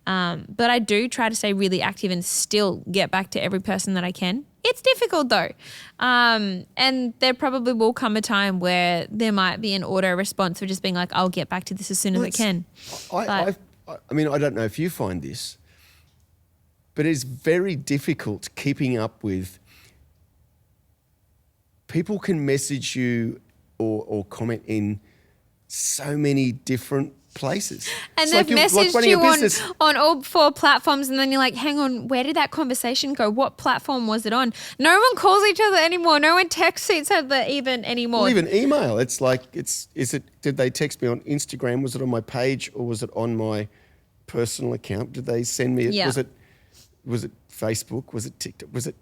but I do try to stay really active and still get back to every person that I can. It's difficult though. And there probably will come a time where there might be an auto response of just being like, I'll get back to this as soon as I can. I mean, I don't know if you find this, but it's very difficult keeping up with. People can message you or comment in so many different places. And they've messaged you on all 4 platforms, and then you're like, hang on, where did that conversation go? What platform was it on? No one calls each other anymore. No one texts each other even anymore. Well, even email. It's like, did they text me on Instagram? Was it on my page, or was it on my personal account? Did they send me it? Yeah. Was it Facebook? Was it TikTok? Was it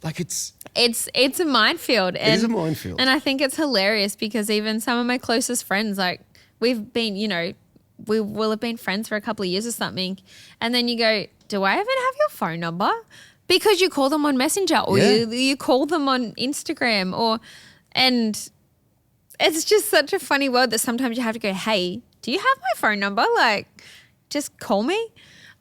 like it's a minefield. It is a minefield. And I think it's hilarious because even some of my closest friends, like we've been, we will have been friends for a couple of years or something. And then you go, do I even have your phone number? Because you call them on Messenger, or you call them on Instagram, and it's just such a funny world that sometimes you have to go, hey, do you have my phone number? Like, just call me.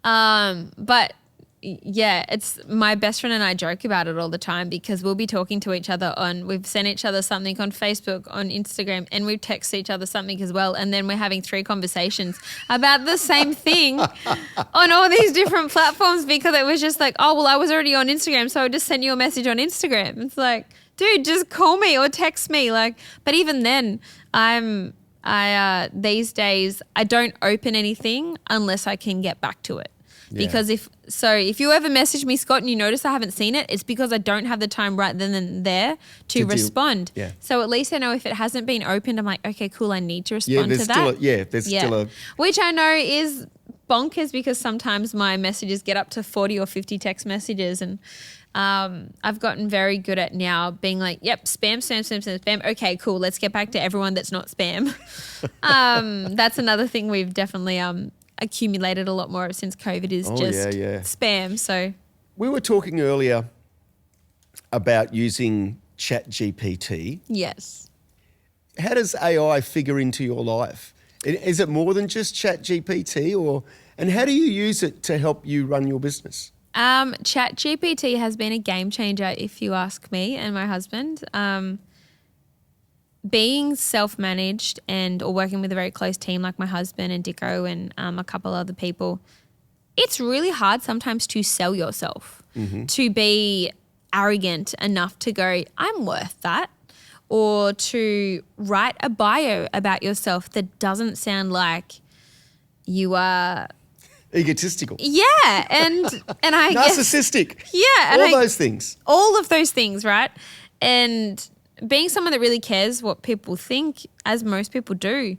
But yeah, it's my best friend and I joke about it all the time because we'll be talking to each other we've sent each other something on Facebook, on Instagram, and we've texted each other something as well. And then we're having 3 conversations about the same thing on all these different platforms because it was just like, oh, well, I was already on Instagram, so I just sent you a message on Instagram. It's like, dude, just call me or text me. Like, but even then, these days, I don't open anything unless I can get back to it. Yeah. Because if you ever message me, Scott, and you notice I haven't seen it, it's because I don't have the time right then and there to respond. Yeah. So at least I know if it hasn't been opened, I'm like, okay, cool, I need to respond to that. There's still a... Which I know is bonkers because sometimes my messages get up to 40 or 50 text messages, and I've gotten very good at now being like, yep, spam, spam, spam, spam, spam. Okay, cool. Let's get back to everyone that's not spam. That's another thing we've definitely accumulated a lot more of since COVID is spam. So we were talking earlier about using ChatGPT. Yes. How does AI figure into your life? Is it more than just ChatGPT, and how do you use it to help you run your business? ChatGPT has been a game changer, if you ask me and my husband. Being self-managed or working with a very close team like my husband and Dicko and a couple other people, it's really hard sometimes to sell yourself, to be arrogant enough to go, I'm worth that, or to write a bio about yourself that doesn't sound like you are egotistical. Yeah, and I narcissistic. Guess, yeah, and those things. All of those things, right? And being someone that really cares what people think, as most people do,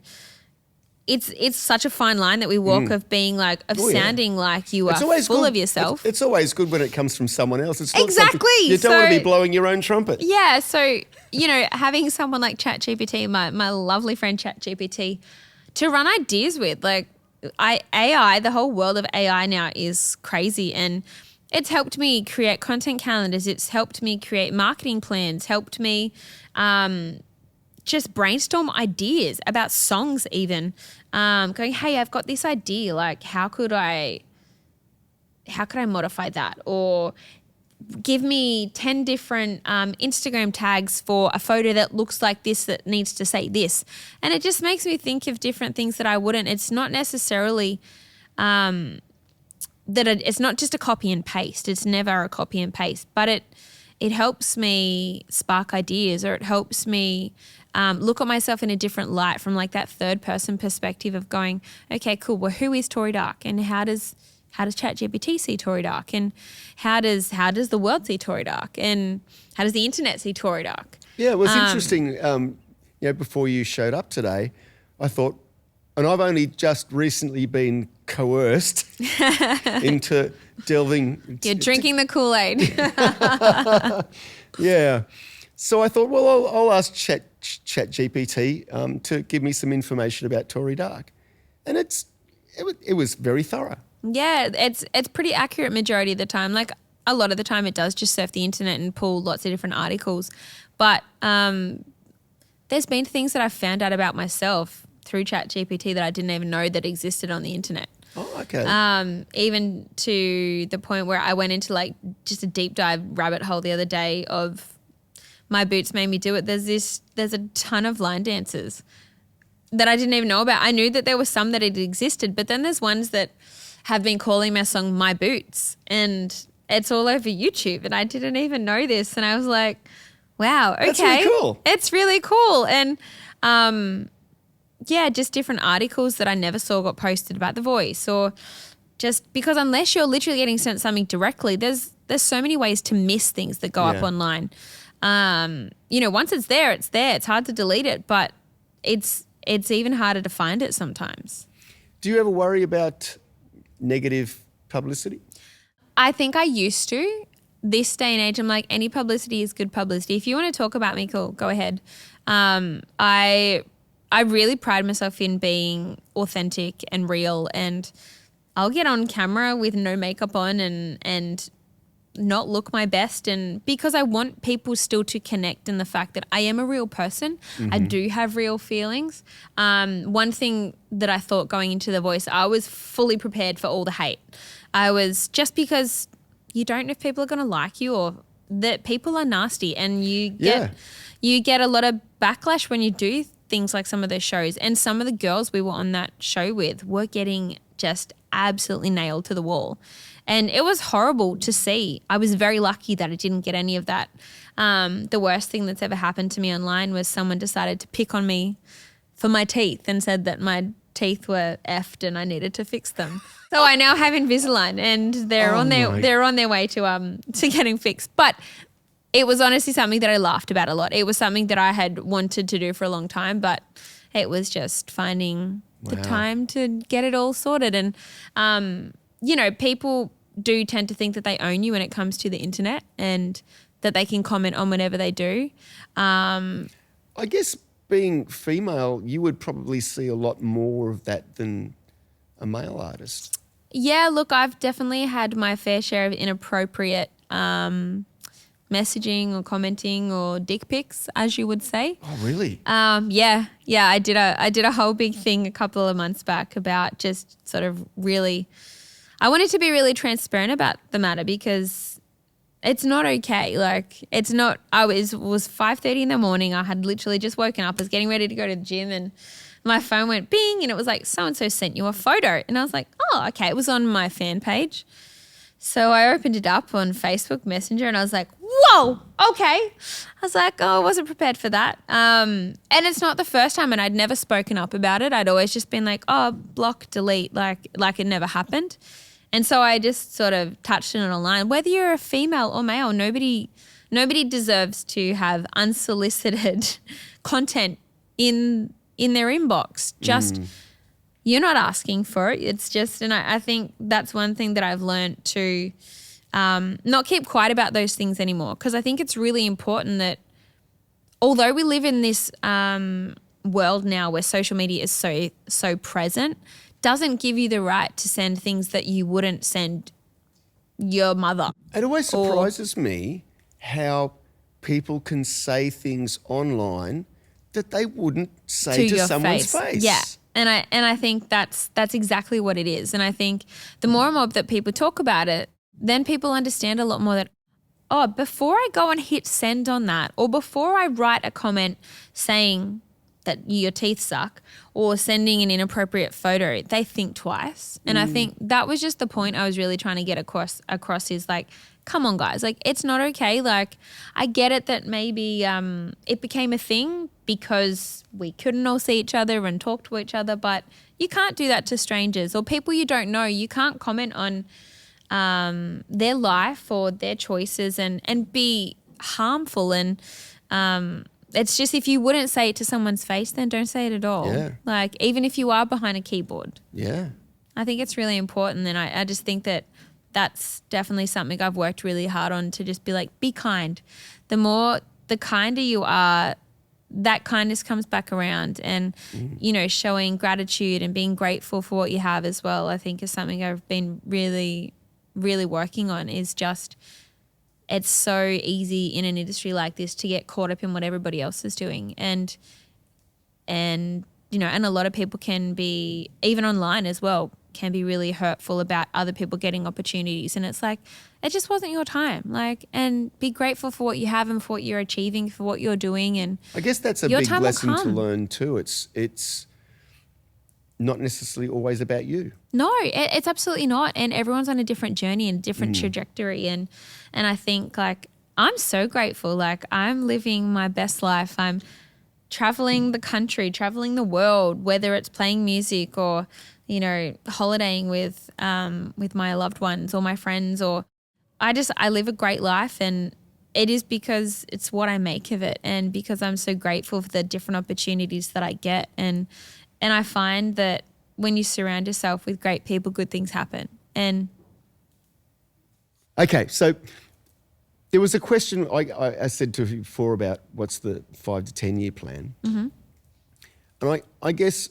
it's such a fine line that we walk of being like, sounding like you are full of yourself. It's always good when it comes from someone else. It's not exactly. You don't want to be blowing your own trumpet. Yeah. So, having someone like ChatGPT, my lovely friend ChatGPT, to run ideas with, like AI, the whole world of AI now is crazy, and it's helped me create content calendars. It's helped me create marketing plans, helped me just brainstorm ideas about songs even. Going, hey, I've got this idea. Like, how could I modify that? Or give me 10 different Instagram tags for a photo that looks like this that needs to say this. And it just makes me think of different things that I wouldn't. It's not necessarily it's not just a copy and paste. It's never a copy and paste, but it helps me spark ideas, or it helps me look at myself in a different light from like that third person perspective of going, okay, cool. Well, who is Tori Darke, and how does ChatGPT see Tori Darke, and how does the world see Tori Darke, and how does the internet see Tori Darke? Yeah, it was interesting. Before you showed up today, I thought, and I've only just recently been coerced into delving. You're drinking the Kool-Aid. Yeah. So I thought, well, I'll ask ChatGPT to give me some information about Tori Darke, and it was very thorough. Yeah, it's pretty accurate majority of the time. Like a lot of the time, it does just surf the internet and pull lots of different articles, but there's been things that I've found out about myself through ChatGPT that I didn't even know that existed on the internet. Oh, okay. Even to the point where I went into like just a deep dive rabbit hole the other day of My Boots Made Me Do It. There's a ton of line dances that I didn't even know about. I knew that there were some that it existed, but then there's ones that have been calling my song My Boots, and it's all over YouTube, and I didn't even know this. And I was like, wow, okay. That's really cool. It's really cool. And just different articles that I never saw got posted about The Voice, or just because unless you're literally getting sent something directly, there's so many ways to miss things that go up online. Once it's there, it's there. It's hard to delete it, but it's even harder to find it sometimes. Do you ever worry about negative publicity? I think I used to. This day and age, I'm like, any publicity is good publicity. If you want to talk about me, cool, go ahead. I really pride myself in being authentic and real, and I'll get on camera with no makeup on and not look my best, and because I want people still to connect in the fact that I am a real person. I do have real feelings. One thing that I thought going into The Voice, I was fully prepared for all the hate. I was, just because you don't know if people are going to like you, or that people are nasty, and you get a lot of backlash when you do things like some of those shows. And some of the girls we were on that show with were getting just absolutely nailed to the wall. And it was horrible to see. I was very lucky that I didn't get any of that. The worst thing that's ever happened to me online was someone decided to pick on me for my teeth and said that my teeth were effed and I needed to fix them. So I now have Invisalign, and they're on their way to getting fixed. But it was honestly something that I laughed about a lot. It was something that I had wanted to do for a long time, but it was just finding the time to get it all sorted. And, people do tend to think that they own you when it comes to the internet and that they can comment on whatever they do. I guess being female, you would probably see a lot more of that than a male artist. Yeah, look, I've definitely had my fair share of inappropriate messaging or commenting or dick pics, as you would say. Oh, really? Yeah. I did a whole big thing a couple of months back about just sort of really, I wanted to be really transparent about the matter because it's not okay. Like, it's not. It was 5:30 in the morning. I had literally just woken up. I was getting ready to go to the gym, and my phone went bing, and it was like, so and so sent you a photo, and I was like, oh, okay. It was on my fan page. So I opened it up on Facebook Messenger and I was like, whoa, okay. I was like, oh, I wasn't prepared for that. And it's not the first time, and I'd never spoken up about it. I'd always just been like, oh, block, delete, like it never happened. And so I just sort of touched on it online. Whether you're a female or male, nobody deserves to have unsolicited content in their inbox. Just you're not asking for it. It's just, and I think that's one thing that I've learned to not keep quiet about those things anymore, because I think it's really important that although we live in this world now where social media is so present, doesn't give you the right to send things that you wouldn't send your mother. It always surprises me how people can say things online that they wouldn't say to someone's face. Yeah. And I think that's exactly what it is. And I think the more and more that people talk about it, then people understand a lot more that, oh, before I go and hit send on that, or before I write a comment saying that your teeth suck or sending an inappropriate photo, they think twice. And I think that was just the point I was really trying to get across is like, come on, guys, like, it's not okay. Like, I get it that maybe it became a thing because we couldn't all see each other and talk to each other, but you can't do that to strangers or people you don't know. You can't comment on their life or their choices and be harmful. And it's just, if you wouldn't say it to someone's face, then don't say it at all. Yeah. Like, even if you are behind a keyboard. Yeah. I think it's really important. And I just think that that's definitely something I've worked really hard on, to just be like, be kind. The kinder you are, that kindness comes back around. And, showing gratitude and being grateful for what you have as well, I think is something I've been really, really working on. Is just, it's so easy in an industry like this to get caught up in what everybody else is doing. And a lot of people can be, even online as well, can be really hurtful about other people getting opportunities. And it's like, it just wasn't your time. Like, and be grateful for what you have and for what you're achieving, for what you're doing. And I guess that's a big lesson to learn too. It's not necessarily always about you. No, it's absolutely not. And everyone's on a different journey and different trajectory. And I think, like, I'm so grateful. Like, I'm living my best life. I'm traveling the country, traveling the world, whether it's playing music or, holidaying with my loved ones or my friends, or I live a great life, and it is because it's what I make of it, and because I'm so grateful for the different opportunities that I get. And I find that when you surround yourself with great people, good things happen. And okay, so there was a question I said to you before about what's the 5 to 10 year plan. Mm-hmm. And I guess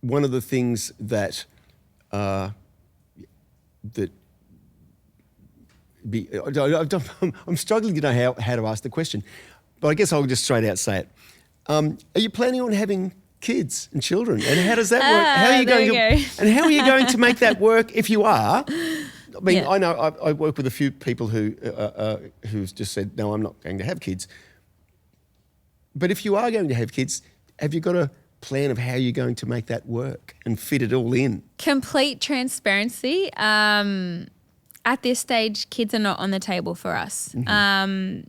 one of the things that I'm struggling to know how to ask the question, but I guess I'll just straight out say it. Are you planning on having kids and children? And how does that work? How are you going to make that work if you are? I mean, I know I work with a few people who've just said, no, I'm not going to have kids. But if you are going to have kids, have you got a plan of how you're going to make that work and fit it all in? Complete transparency. At this stage, kids are not on the table for us. Mm-hmm.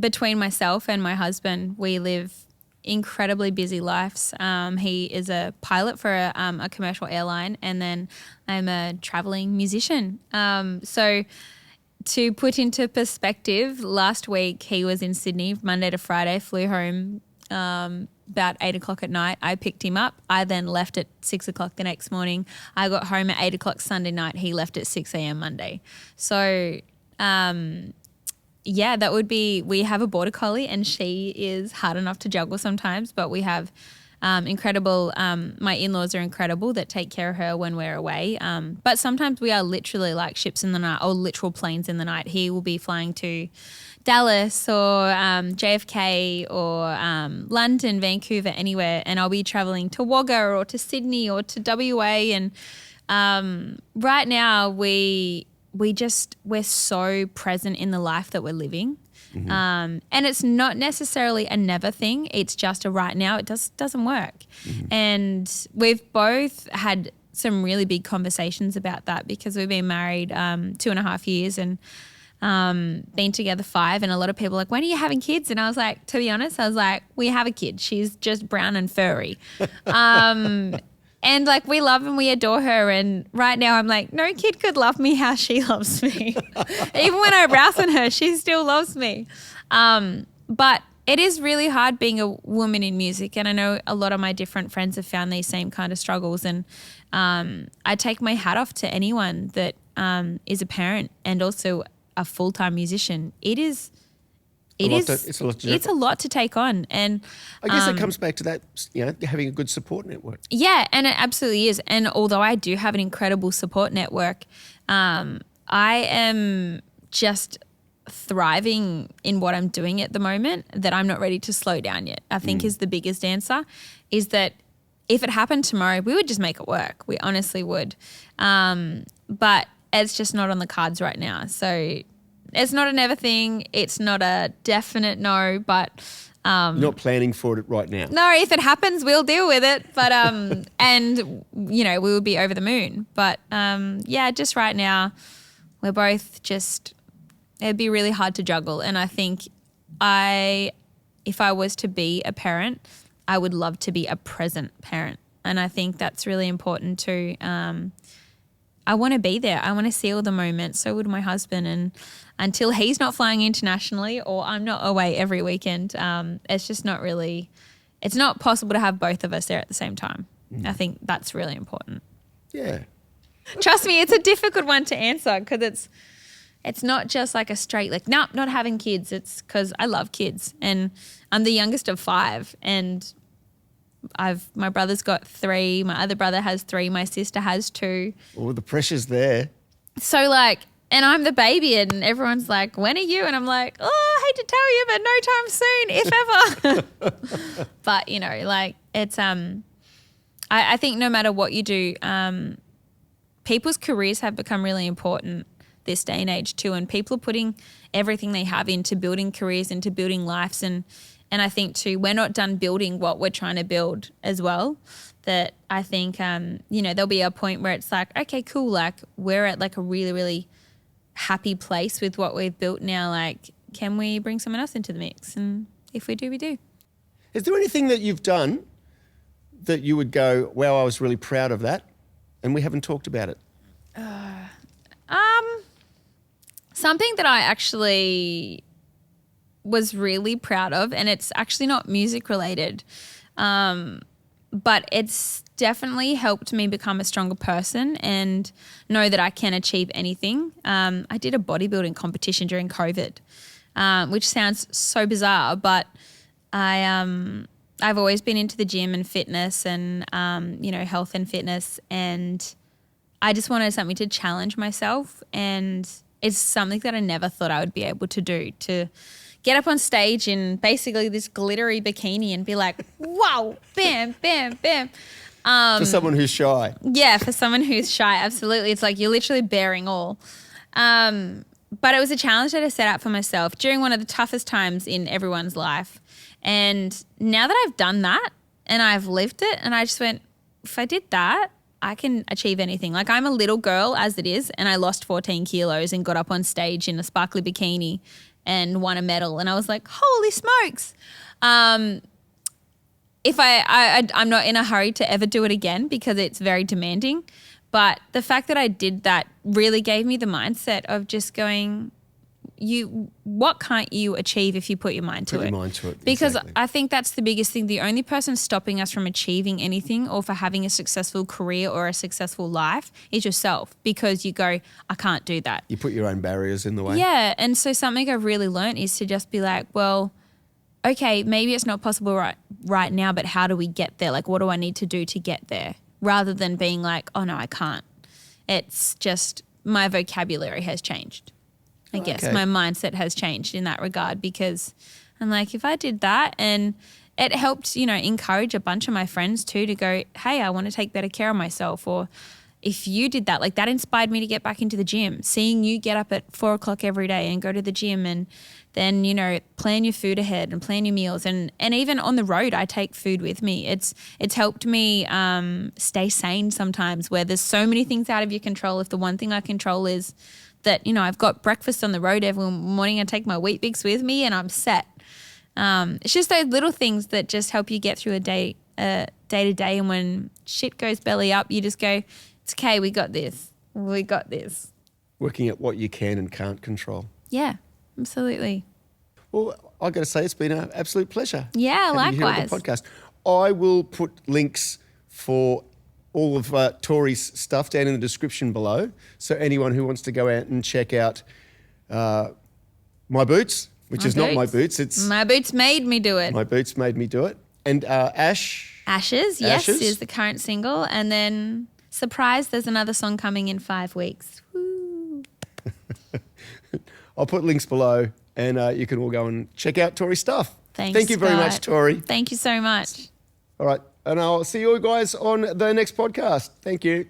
Between myself and my husband, we live incredibly busy lives. He is a pilot for a commercial airline, and then I'm a traveling musician. So to put into perspective, last week he was in Sydney Monday to Friday, flew home about 8 o'clock at night. I picked him up. I then left at 6 o'clock the next morning. I got home at 8 o'clock Sunday night. He left at 6 a.m. Monday. So, yeah, that would be, we have a border collie and she is hard enough to juggle sometimes, but we have incredible, my in-laws are incredible that take care of her when we're away. But sometimes we are literally like ships in the night or literal planes in the night. He will be flying to Dallas or JFK or London, Vancouver, anywhere, and I'll be traveling to Wagga or to Sydney or to WA. And right now we're so present in the life that we're living. Mm-hmm. And it's not necessarily a never thing. It's just a right now. It doesn't work. Mm-hmm. And we've both had some really big conversations about that because we've been married 2.5 years and been together 5, and a lot of people are like, when are you having kids? And I was like, to be honest, we have a kid. She's just brown and furry. And like we love and we adore her, and right now I'm like, no kid could love me how she loves me. Even when I rouse on her, she still loves me. But it is really hard being a woman in music, and I know a lot of my different friends have found these same kind of struggles, and I take my hat off to anyone that is a parent and also a full-time musician. It's a lot to take on. And I guess it comes back to that, having a good support network. Yeah, and it absolutely is. And although I do have an incredible support network, I am just thriving in what I'm doing at the moment that I'm not ready to slow down yet, I think is the biggest answer, is that if it happened tomorrow, we would just make it work. We honestly would. But it's just not on the cards right now. So it's not a never thing. It's not a definite no, but you're not planning for it right now. No, if it happens, we'll deal with it. But and we will be over the moon. But just right now, we're both just, it'd be really hard to juggle. And I think if I was to be a parent, I would love to be a present parent. And I think that's really important too. I want to be there. I want to see all the moments. So would my husband. And until he's not flying internationally or I'm not away every weekend, it's just not really, it's not possible to have both of us there at the same time. I think that's really important. Yeah. Trust me, it's a difficult one to answer because it's not just like a straight, like, no, not having kids. It's because I love kids and I'm the youngest of 5 and my brother's got 3, my other brother has 3, my sister has 2. Oh, the pressure's there. So like, and I'm the baby and everyone's like, when are you? And I'm like, oh, I hate to tell you, but no time soon, if ever. But like it's, I think no matter what you do, people's careers have become really important this day and age too. And people are putting everything they have into building careers, into building lives. And I think too, we're not done building what we're trying to build as well. That I think, there'll be a point where it's like, okay, cool. Like we're at like a really, really happy place with what we've built now. Like, can we bring someone else into the mix? And if we do, we do. Is there anything that you've done that you would go, wow, I was really proud of that, and we haven't talked about it? Something that I actually was really proud of, and it's actually not music related, but it's definitely helped me become a stronger person and know that I can achieve anything. I did a bodybuilding competition during COVID, which sounds so bizarre, but I've always been into the gym and fitness and, health and fitness, and I just wanted something to challenge myself, and it's something that I never thought I would be able to do, to get up on stage in basically this glittery bikini and be like, wow, bam, bam, bam. For someone who's shy. Yeah, for someone who's shy, absolutely. It's like you're literally bearing all. But it was a challenge that I set out for myself during one of the toughest times in everyone's life. And now that I've done that and I've lived it, and I just went, if I did that, I can achieve anything. Like I'm a little girl as it is, and I lost 14 kilos and got up on stage in a sparkly bikini and won a medal. And I was like, holy smokes. If I'm not in a hurry to ever do it again because it's very demanding. But the fact that I did that really gave me the mindset of just going, what can't you achieve if you put your mind to it? Put your mind to it. Because exactly. I think that's the biggest thing. The only person stopping us from achieving anything or for having a successful career or a successful life is yourself, because you go, I can't do that. You put your own barriers in the way. Yeah. And so something I've really learned is to just be like, well, okay, maybe it's not possible right now, but how do we get there? Like, what do I need to do to get there? Rather than being like, oh no, I can't. It's just my vocabulary has changed. I guess my mindset has changed in that regard, because I'm like, if I did that, and it helped, encourage a bunch of my friends too to go, hey, I want to take better care of myself. Or if you did that, like that inspired me to get back into the gym. Seeing you get up at 4 o'clock every day and go to the gym, and then, plan your food ahead and plan your meals. And even on the road, I take food with me. It's helped me stay sane sometimes, where there's so many things out of your control. If the one thing I control is that, I've got breakfast on the road every morning, I take my Wheat Bix with me and I'm set. It's just those little things that just help you get through a day to day. And when shit goes belly up, you just go, it's okay, we got this. We got this. Working at what you can and can't control. Yeah, absolutely. Well, I've got to say, it's been an absolute pleasure. Yeah, having you here on likewise. the podcast. I will put links for all of Tori's stuff down in the description below. So anyone who wants to go out and check out my boots, which is not my boots. It's my boots made me do it. My boots made me do it. And Ashes, yes, is the current single. And then surprise, there's another song coming in 5 weeks. Woo. I'll put links below, and you can all go and check out Tori's stuff. Thanks, Thank you very Scott. much, Tori. Thank you so much. All right. And I'll see you guys on the next podcast. Thank you.